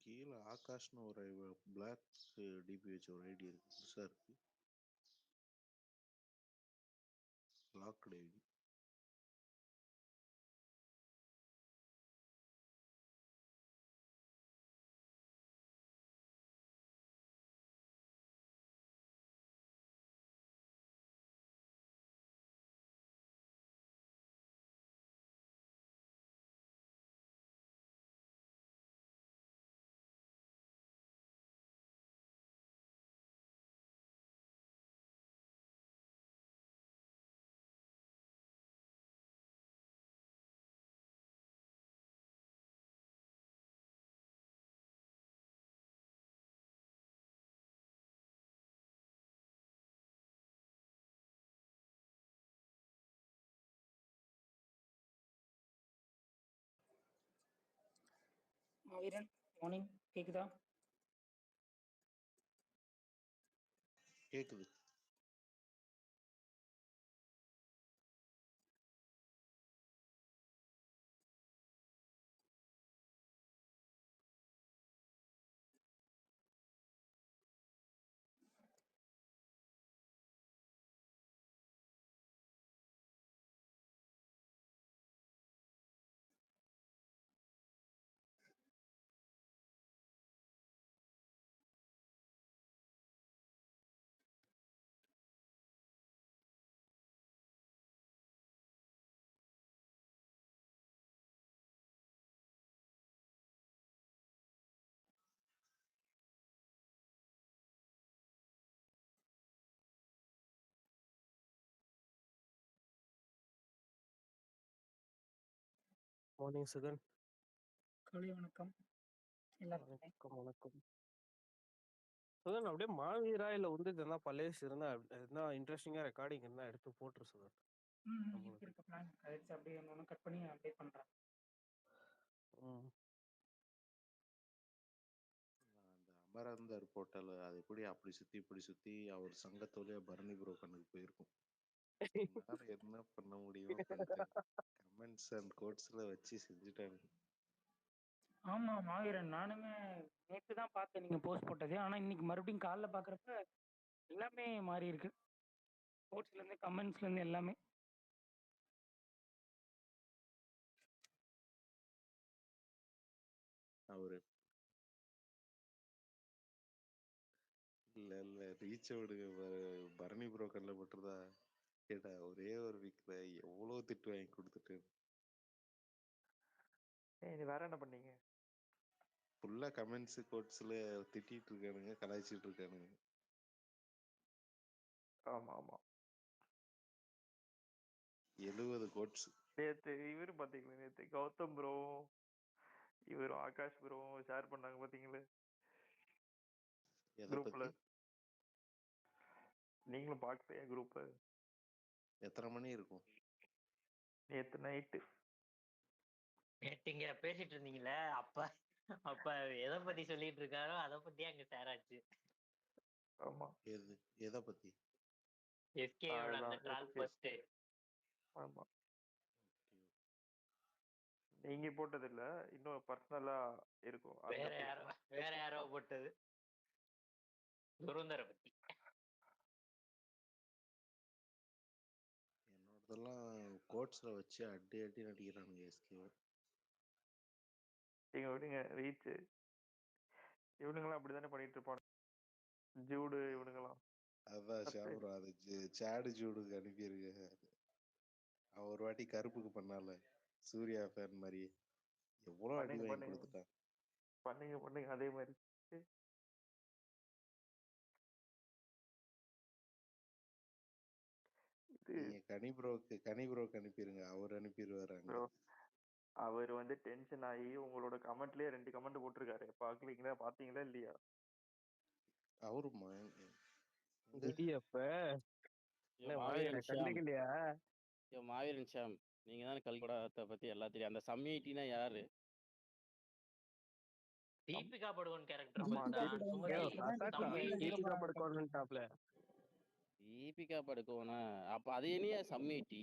கீழே ஆகாஷ்னு ஒரு பிளாக் டிபி வச்ச ஒரு ஐடி இருக்கு, புதுசா இருக்கு. Logged ID. மாவீரன் மார்னிங் கேக்குதா? கேக்குது. மார்னிங் சுகன். காலை வணக்கம் எல்லாருக்குமே. வணக்கம். சுகன் அப்படியே மாவீரா இல்ல வந்து எதனா பழைய இருந்தா எதனா இன்ட்ரெஸ்டிங்கா ரெக்கார்டிங் இருந்தா எடுத்து போட்டுரு சுகன். இருக்க பிளான் ஆயிடுச்சு, அப்படியே ஒன்று கட் பண்ணி அப்டேட் பண்றேன். அந்த அமரந்தர் போர்ட்டல் அது எப்படி அப்படி சுத்தி இப்படி சுத்தி அவர் சங்கத்தோடய பரணி ப்ரோ கண்ணுக்கு போயிருக்கும். என்னால என்ன பண்ண முடியுமோ பண்ணிட்டேன். கமெண்ட்ஸ் அண்ட் கோட்ஸ்ல வச்சு செஞ்சுட்டாங்க. ஆமா மாவீரன், நானுமே நேற்று தான் பார்த்தேன் நீங்க போஸ்ட் போட்டது. ஆனா இன்னைக்கு மறுபடியும் காலைல பாக்குறப்ப எல்லாமே மாறி இருக்கு. போஸ்ட்ல இருந்து கமெண்ட்ஸ்ல இருந்து எல்லாமே. அவரு இல்ல ரீச் விடுங்க, பரணி ப்ரோ கண்ணில் போட்டுருதா கேட்டா ஒரே ஒரு வீக்ல எவ்வளவு திட்டு வாங்கி கொடுத்துட்டு. வேற என்ன பண்ணீங்க? ஃபுல்லா கமெண்ட்ஸ் கோட்ஸ்ல திட்டிட்டு இருக்கானுங்க, கலாய்ச்சிட்டு இருக்கானுங்க. ஆமா ஆமா 70 கோட்ஸ். நேத்து இவரு பாத்தீங்களா, நேத்து கௌதம் ப்ரோ இவரும் ஆகாஷ் ப்ரோ ஷேர் பண்ணாங்க பாத்தீங்களா குரூப்ல? நீங்களும் பாக்கலையா குரூப்? எத்தனை மணி இருக்கும்? நேத்து நைட்டு. நேத்து இங்க பேசிட்டு இருந்தீங்களே, அப்ப எதை பத்தி சொல்லிட்டு இருக்காரோ அதை பத்தி அங்க ஷேர் ஆச்சு. ஆமா. எதை பத்தி? எஸ்கேயோட அந்த ட்ரால் போஸ்ட். ஆமா. நீங்க போட்டது இல்ல, இன்னும் பர்சனலா இருக்கும். வேற யாரோ போட்டது சுரந்தரை பத்தி. என்னோடதெல்லாம் கோட்ஸ்ல வச்சு அடி அடி நடிக்கிறானுங்க எஸ்கே. நீங்க விடுங்க ரீச். இவனுங்களாம் அப்படித்தானே பண்ணிட்டு இருப்பானு. ஜூடு இவனுங்களாம். அதான் ஷாப்ரோ, அது சாடு ஜூடுக்கு அனுப்பியிருக்க. அவன் ஒரு வாட்டி கருப்புக்கு பண்ணால சூர்யா ஃபேன் மாதிரி எவ்வளவு அடி வாங்கி கொடுத்துட்டான். பண்ணுங்க அதே மாதிரி. நீங்க கனிப்ரோக்கு அனுப்பிடுங்க, அவர் அனுப்பிடுவாரு. அவர் வந்து டென்ஷன் ஆகி உங்களோட கமெண்ட்லயே 2 கமெண்ட் போட்டிருக்காரு. பாத்தீங்களா இல்லையா? அவருமா மாவீரன் ஷாம், நீங்க தான் கல்கடாத்தை பத்தி எல்லாம் தெரியும். அந்த சம்யூனிட்டினா யாரு? தீபிகா படுகோன் கேரக்டர். தீபிகா படுகோனா? அப்ப அது என்ன சம்யூனிட்டி?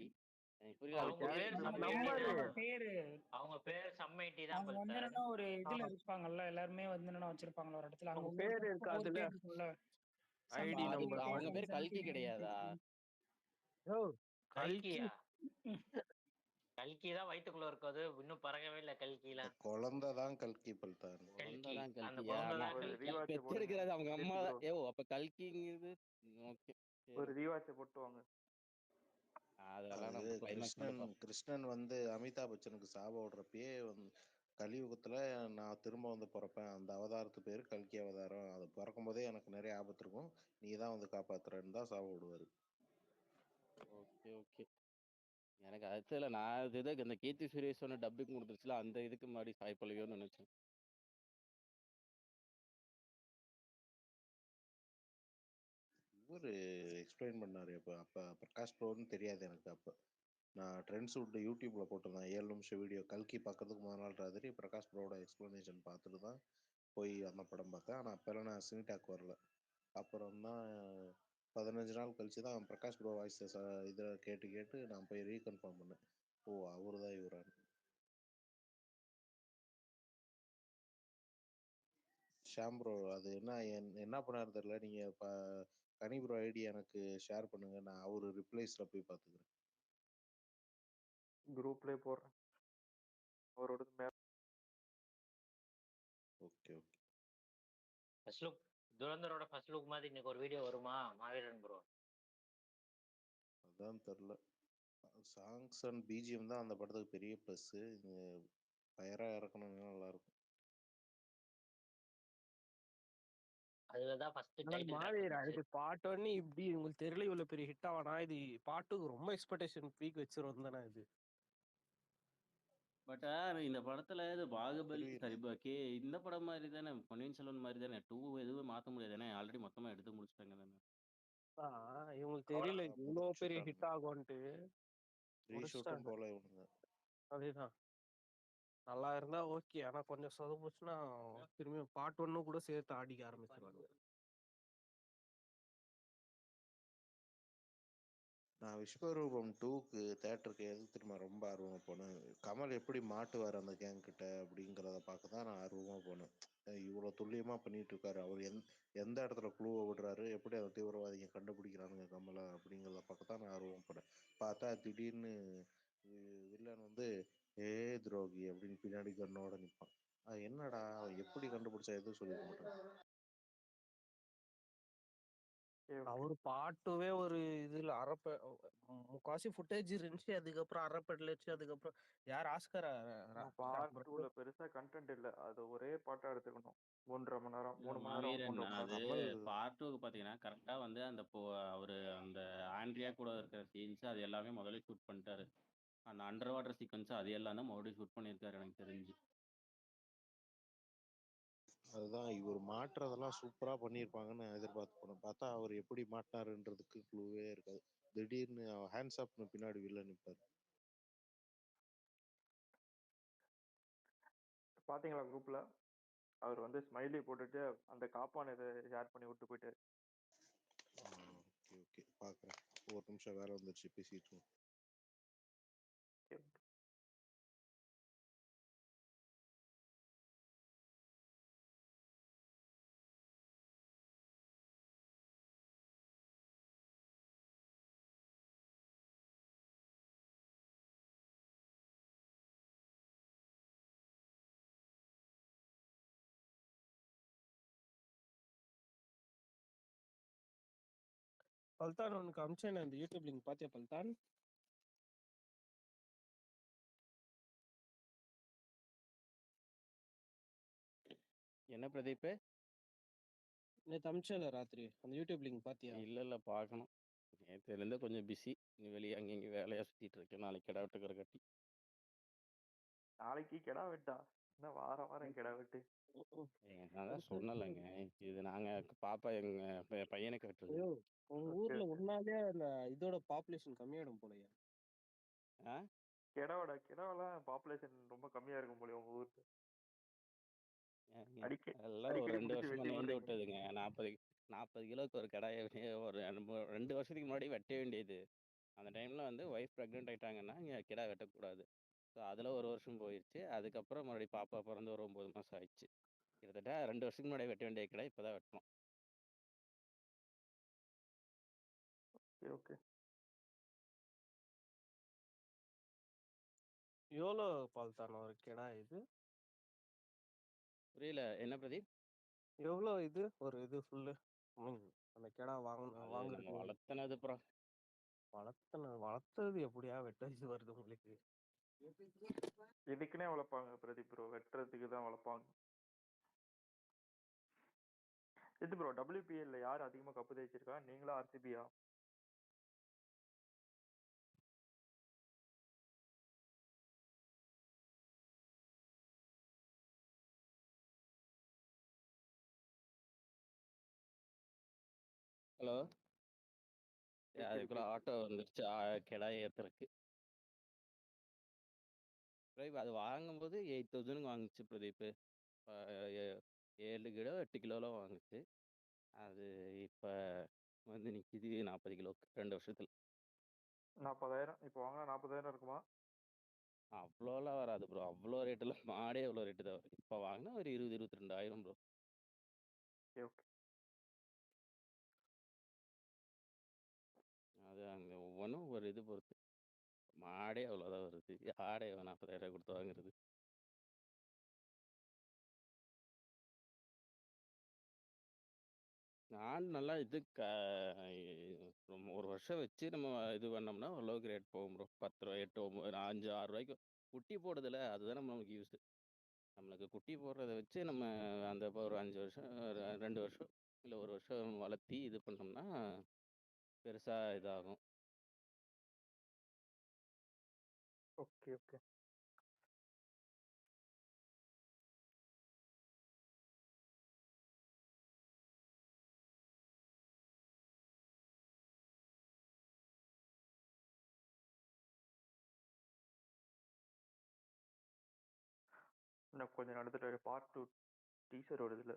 எனக்கு புரியல அது அவங்க பேர் கேரக்டர் செம்ம ஐடி புரியல. தான். அவங்க பேரு அவங்க பேர் செம்ம ஐடி தான் அவங்க வந்து பல்தா. என்னன்னா ஒரு இதுல இருப்பாங்கல்ல, எல்லாருமே வந்து என்னன்னா வச்சிருப்பாங்கல்ல ஒரு இடத்துல. அங்க அவங்க ஒவ்வொரு பேர் இருக்கு ஒவ்வொரு அதுல பேர் இருக்கும்ல. ஐடி அது நம்பர் அவங்க மாதிரி. பேர் கல்கி கிடையாதா? ஓ கல்கி கல்கியா? கல்கி தான் வயித்துக்குள்ள இருக்காது, இன்னும் பறக்கவே இல்ல கல்கிலாம். குழந்தை தான் கல்கி பல்தான். குழந்தை கல்கி தான் அந்த கல்கியா? குழந்தை நான் தான் ஒரு கல்கி. ரீவாட்சை போடுங்க பெத்தெடுக்கிறது அவங்க அம்மா ஜெஸ்ட் தான். ப்ரோ. அப்ப கல்கிங்கிறது ஓகே. ஒரு ரீவாட்சை போட்டு வாங்க. அதெல்லாம் அது நம்ம கிளைமேக்ஸ் கிருஷ்ணன் பார்ப்போம். கிருஷ்ணன் வந்து அமிதாப் பச்சனுக்கு சாப விடுறப்பயே வந்து கலியுகத்துல நான் திரும்ப வந்து பிறப்பேன், அந்த அவதாரத்து பேரு கல்கி அவதாரம், அது பிறக்கும் போதே எனக்கு நிறைய ஆபத்து இருக்கும், நீ தான் வந்து காப்பாத்துறன்னு தான் சாப விடுவாரு. Okay okay. எனக்கு அது தெரியல. நான் இது இந்த கீர்த்தி சுரேஷ் ஒன்று டப்பிங் கொடுத்துருச்சுல, அந்த இதுக்கு முன்னாடி சாய் பல்லவியோன்னு நினைச்சேன். இவரு எக்ஸ்பிளைன் பண்ணாரு. அப்ப பிரகாஷ் ப்ரோன்னு தெரியாது எனக்கு. அப்ப நான் ட்ரெண்ட்ஸ் விட்டு யூடியூப்ல போட்டிருந்தேன் 7 நிமிஷம் வீடியோ. கல்கி பார்க்கறதுக்கு முதல் நாள் ராத்திரி பிரகாஷ் ப்ரோட எக்ஸ்பிளனேஷன் பார்த்துட்டு தான் போய் அந்த படம் பார்த்தேன். ஆனால் அப்போல்லாம் நான் சினிடாக் வரல. அப்புறம் தான் 15 நாள் கழிச்சு தான் பிரகாஷ் ப்ரோ வாய்ஸ் இதை கேட்டு கேட்டு நான் போய் ரீகன்ஃபார்ம் பண்ணேன், ஓ அவரு தான் இவரான்னு. ஷாம் ப்ரோ அது என்ன பண்ணாரு தெரியல. நீங்க கனி ப்ரோ ஐடி எனக்கு ஷேர் பண்ணுங்க, நான் அவரு ரிப்ளைஸ்ல போய் பார்த்துக்கிறேன். குரூப்லேயே போடுறேன் அவரோட map. Okay okay. First look துரந்தரோட ஃபர்ஸ்ட் லுக் மாதிரி இன்னைக்கு ஒரு வீடியோ வருமா மாவீரன் ப்ரோ? அதான் தெரில. சாங்ஸ் அண்ட் பிஜிஎம் தான் அந்த படத்துக்கு பெரிய ப்ளஸ். ஃபயரா இறக்கணும்னா நல்லா இருக்கும். அதுலதான் ஃபர்ஸ்ட் டைட்டில் மாவீரா இதுக்கு பார்ட் 1 இப்படி உங்களுக்கு தெரியல இவ்வளவு பெரிய ஹிட் ஆவானா? இது பார்ட் 2 ரொம்ப எக்ஸ்பெக்டேஷன் பீக் வச்சிரும் தானே இது. பட் இந்த படத்துல இது பாகுபலி புரியுது. சரி இந்த படம் மாதிரி தானே, பொன்னியின் செல்வன் மாதிரி தானே. 2 எதுவும் மாத்த முடியாது ஏன்னா ஆல்ரெடி மொத்தமா எடுத்து முடிச்சிட்டாங்க தானே. இவங்களுக்கு தெரியல இது இவ்வளவு பெரிய ஹிட் ஆகும்ட்டு ரீஷூட்டும் முடிச்சிட்டாங்க. போல இவனுங்க. அதேதான் நல்லா இருந்தா ஓகே, ஆனா கொஞ்சம் சொதப்புச்சுன்னா திரும்பி பார்ட் 1 கூட சேர்த்து ஆடிக்க ஆரம்பிச்சிருவாங்க. நான் விஸ்வரூபம் 2க்கு தேட்டருக்கு எது திரும்ப ரொம்ப ஆர்வமாக போனேன், கமல் எப்படி மாட்டுவார் அந்த கேங் கிட்ட அப்படிங்கிறத பார்க்க தான் நான் ஆர்வமாக போனேன். இவ்வளோ துல்லியமாக பண்ணிட்டு இருக்காரு அவர், எந்த இடத்துல குழுவை விடுறாரு, எப்படி அந்த தீவிரவாதிங்க கண்டுபிடிக்கிறானுங்க கமலை அப்படிங்கிறத பார்க்க தான் நான் ஆர்வமாக போனேன். பார்த்தா திடீர்னு வில்லன் வந்து ஏ துரோகி அப்படின்னு பின்னாடி கண்ணோட நிற்பான். என்னடா எப்படி கண்டுபிடிச்சா எதுவும் சொல்லிக்க மாட்டேன். அவரு பாட்டுவே ஒரு இதுல முக்காசி ஃபுட்டேஜ் இருந்துச்சு, அதுக்கப்புறம் அரப்பேட்ல வச்சு, அதுக்கப்புறம் யார் ஆஸ்கர் பார்ட் 2ல பெருசா கண்டென்ட் இல்ல, அது ஒரே பாட்டா எடுத்துக்கணும். 1.5 மணி நேரம் 3 மணி நேரம் மாவீரன் 3.5 மணி அது நேரம். பார்ட் 2க்கு பாத்தீங்கன்னா கரெக்டா வந்து அவரு அந்த ஆண்ட்ரியா கூட இருக்கிற சீன்ஸ் அது எல்லாமே முதல்ல ஷூட் பண்ணிட்டாரு. அந்த அண்டர் வாட்டர் சீக்வன்ஸ் அது எல்லாம் தான் மறுபடியும் ஷூட் பண்ணியிருக்காரு எனக்கு தெரிஞ்சு. அதுதான் இவர் மாட்டுறதெல்லாம் சூப்பரா பண்ணியிருப்பாங்கன்னு எதிர்பார்த்து போனேன். பார்த்தா அவர் எப்படி மாட்டினாருன்றதுக்கு க்ளூவே இருக்காது. திடீர்னு ஹேண்ட்ஸ் அப்னு பின்னாடி வெளில நிற்பாரு. பாத்தீங்களா குரூப்ல அவர் வந்து ஸ்மைலி போட்டுட்டு அந்த காப்பான் இதை ஷேர் பண்ணி விட்டு போயிட்டாரு. ஓகே ஓகே பார்க்குறேன். ஒரு நிமிஷம் வேலை வந்துருச்சு, பேசிட்டு. பல்தான் உனக்கு அமிச்சேன் அந்த யூடியூப் லிங்க் பாத்தியா பல்தான்? என்ன பிரதீப்? நேற்று அமிச்சேன்ல ராத்திரி அந்த யூடியூப் லிங்க் பாத்தியா? இல்ல பார்க்கணும். நேற்றுல இருந்து கொஞ்சம் பிஸி, வெளியே அங்கங்க வேலையா சுத்திட்டு இருக்கேன். நாளைக்கு கிடா வெட்டுக்கிற கட்டி. நாளைக்கு கிடா வெட்டா? என்ன வாரம் வாரம் கிடா வெட்டு? நான் தான் சொன்னலைங்க, இது நாங்க பாப்பா எங்க பையனுக்கு வெட்டுறது. உங்க ஊர்ல உன்னாலே அந்த இதோட பாப்புலேஷன் கம்மியாயிடும் போலயே. கிடாவெல்லாம் பாப்புலேஷன் ரொம்ப கம்மியா இருக்கும் போல உங்க ஊருக்கு. அதெல்லாம் ஒரு 2 வருஷமா நோந்து விட்டதுங்க. 40 கிலோக்கு ஒரு கடாயை ஒரு 2 வருஷத்துக்கு முன்னாடி வெட்ட வேண்டியது. அந்த டைமில் வந்து ஒய்ஃப் ப்ரெக்னென்ட் ஆயிட்டாங்கன்னா இங்கே கிடா வெட்டக்கூடாது. ஸோ அதில் ஒரு வருஷம் போயிடுச்சு. அதுக்கப்புறம் மறுபடியும் பாப்பா பிறந்து ஒரு 9 மாதம் ஆயிடுச்சு. கிட்டத்தட்ட 2 வருஷத்துக்கு முன்னாடி வெட்ட வேண்டிய கிடா இப்போ தான் வெட்டணும். Okay okay. எவ்வளோ பால் தரணும் ஒரு கிடா இது? புரியல என்ன பிரதீப்? எவ்வளோ இது ஒரு இது ஃபுல்லு அந்த கிடா அது நம்ம வாங்குறதுக்கு வளர்த்துனது அப்புறம் வளர்த்தது எப்படியா வெட்ட இது வருது உங்களுக்கு? இதுக்குன்னே வளர்ப்பாங்க பிரதீப் ப்ரோ, வெட்டுறதுக்கு தான் வளர்ப்பாங்க. இது ப்ரோ WPL யார் அதிகமாக கப்பு ஜெயிச்சிருக்கா, நீங்களா RCBயா? ஹலோ, கேக்குது அதுக்குள்ள கேக்குது. ஆட்டோ வந்துருச்சு கிடா ஏற்றுறக்கு. பிரதீப் அது வாங்கும்போது 8,000 வாங்குச்சு பிரதீப். 7 கிலோ 8 கிலோலாம் வாங்குச்சு. அது இப்போ வந்து நிற்கிது 40 கிலோக்கு 2 வருஷத்துல. 40,000 இப்போ வாங்கினா 40,000 இருக்குமா? அவ்வளோலாம் வராது ப்ரோ. அவ்வளோ ரேட்டெல்லாம் மாடே அவ்வளோ ரேட்டு தான் வரும். இப்போ வாங்கினா ஒரு 20-22,000 ப்ரோ. Okay okay. அது அங்கே ஒவ்வொன்றும் ஒரு இது பொறுத்து. மாடே அவ்வளோதான் வருது. ஆடே 40,000 கொடுத்து வாங்குறது. நான் நல்லா இது ஒரு வருஷம் வச்சு நம்ம இது பண்ணோம்னா ஓரளவுக்கு ரேட் போகும் ப்ரோ. 10 ரூபா 8 9 5 6 ரூபாய்க்கு குட்டி போடுதில்ல, அதுதான் நம்மளுக்கு யூஸ். நம்மளுக்கு குட்டி போடுறத வச்சு நம்ம அந்த ஒரு 5 வருஷம் 2 வருஷம் இல்லை 1 வருஷம் வளர்த்தி இது பண்ணோம்னா பெருசாக இதாகும். Okay okay. இன்னும் கொஞ்சம் நடந்துட்டு பார்ட் 2 டீசர் வருதுல்ல.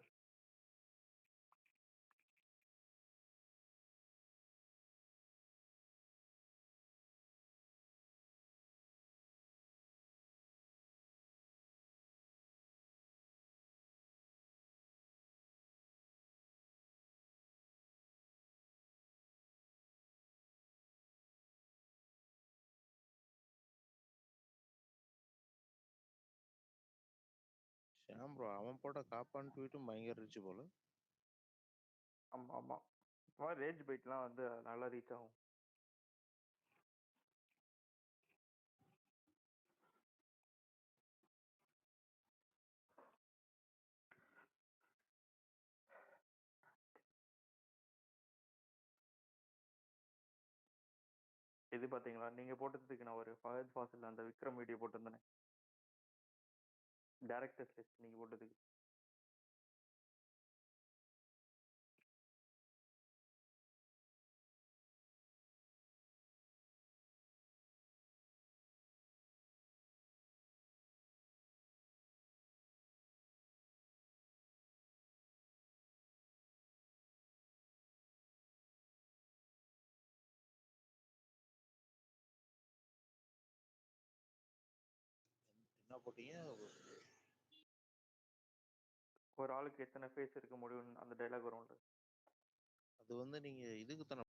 ஷாம் ப்ரோ அவன் போட்ட காப்பான் ட்வீட்டும் பயங்கர ரிச்சு போல. ஆமாம் ஆமாம். இப்போ ரேஜ் பைட்லாம் வந்து நல்லா ரீச் ஆகும். இது பார்த்தீங்களா, நீங்கள் போட்டதுக்கு நான் ஒரு ஃபஹத் ஃபாசில் அந்த விக்ரம் வீடியோ போட்டிருந்தேனே, டேரக்டர்ஸ் லிஸ்ட் நீங்கள் போட்டதுக்கு. என்ன போட்டீங்க? ஒரு ஆளுக்கு எத்தனை ஃபேஸ் இருக்க முடியும்னு அந்த டைலாக் வரும்ல. அது வந்து நீங்க இதுக்கு தானே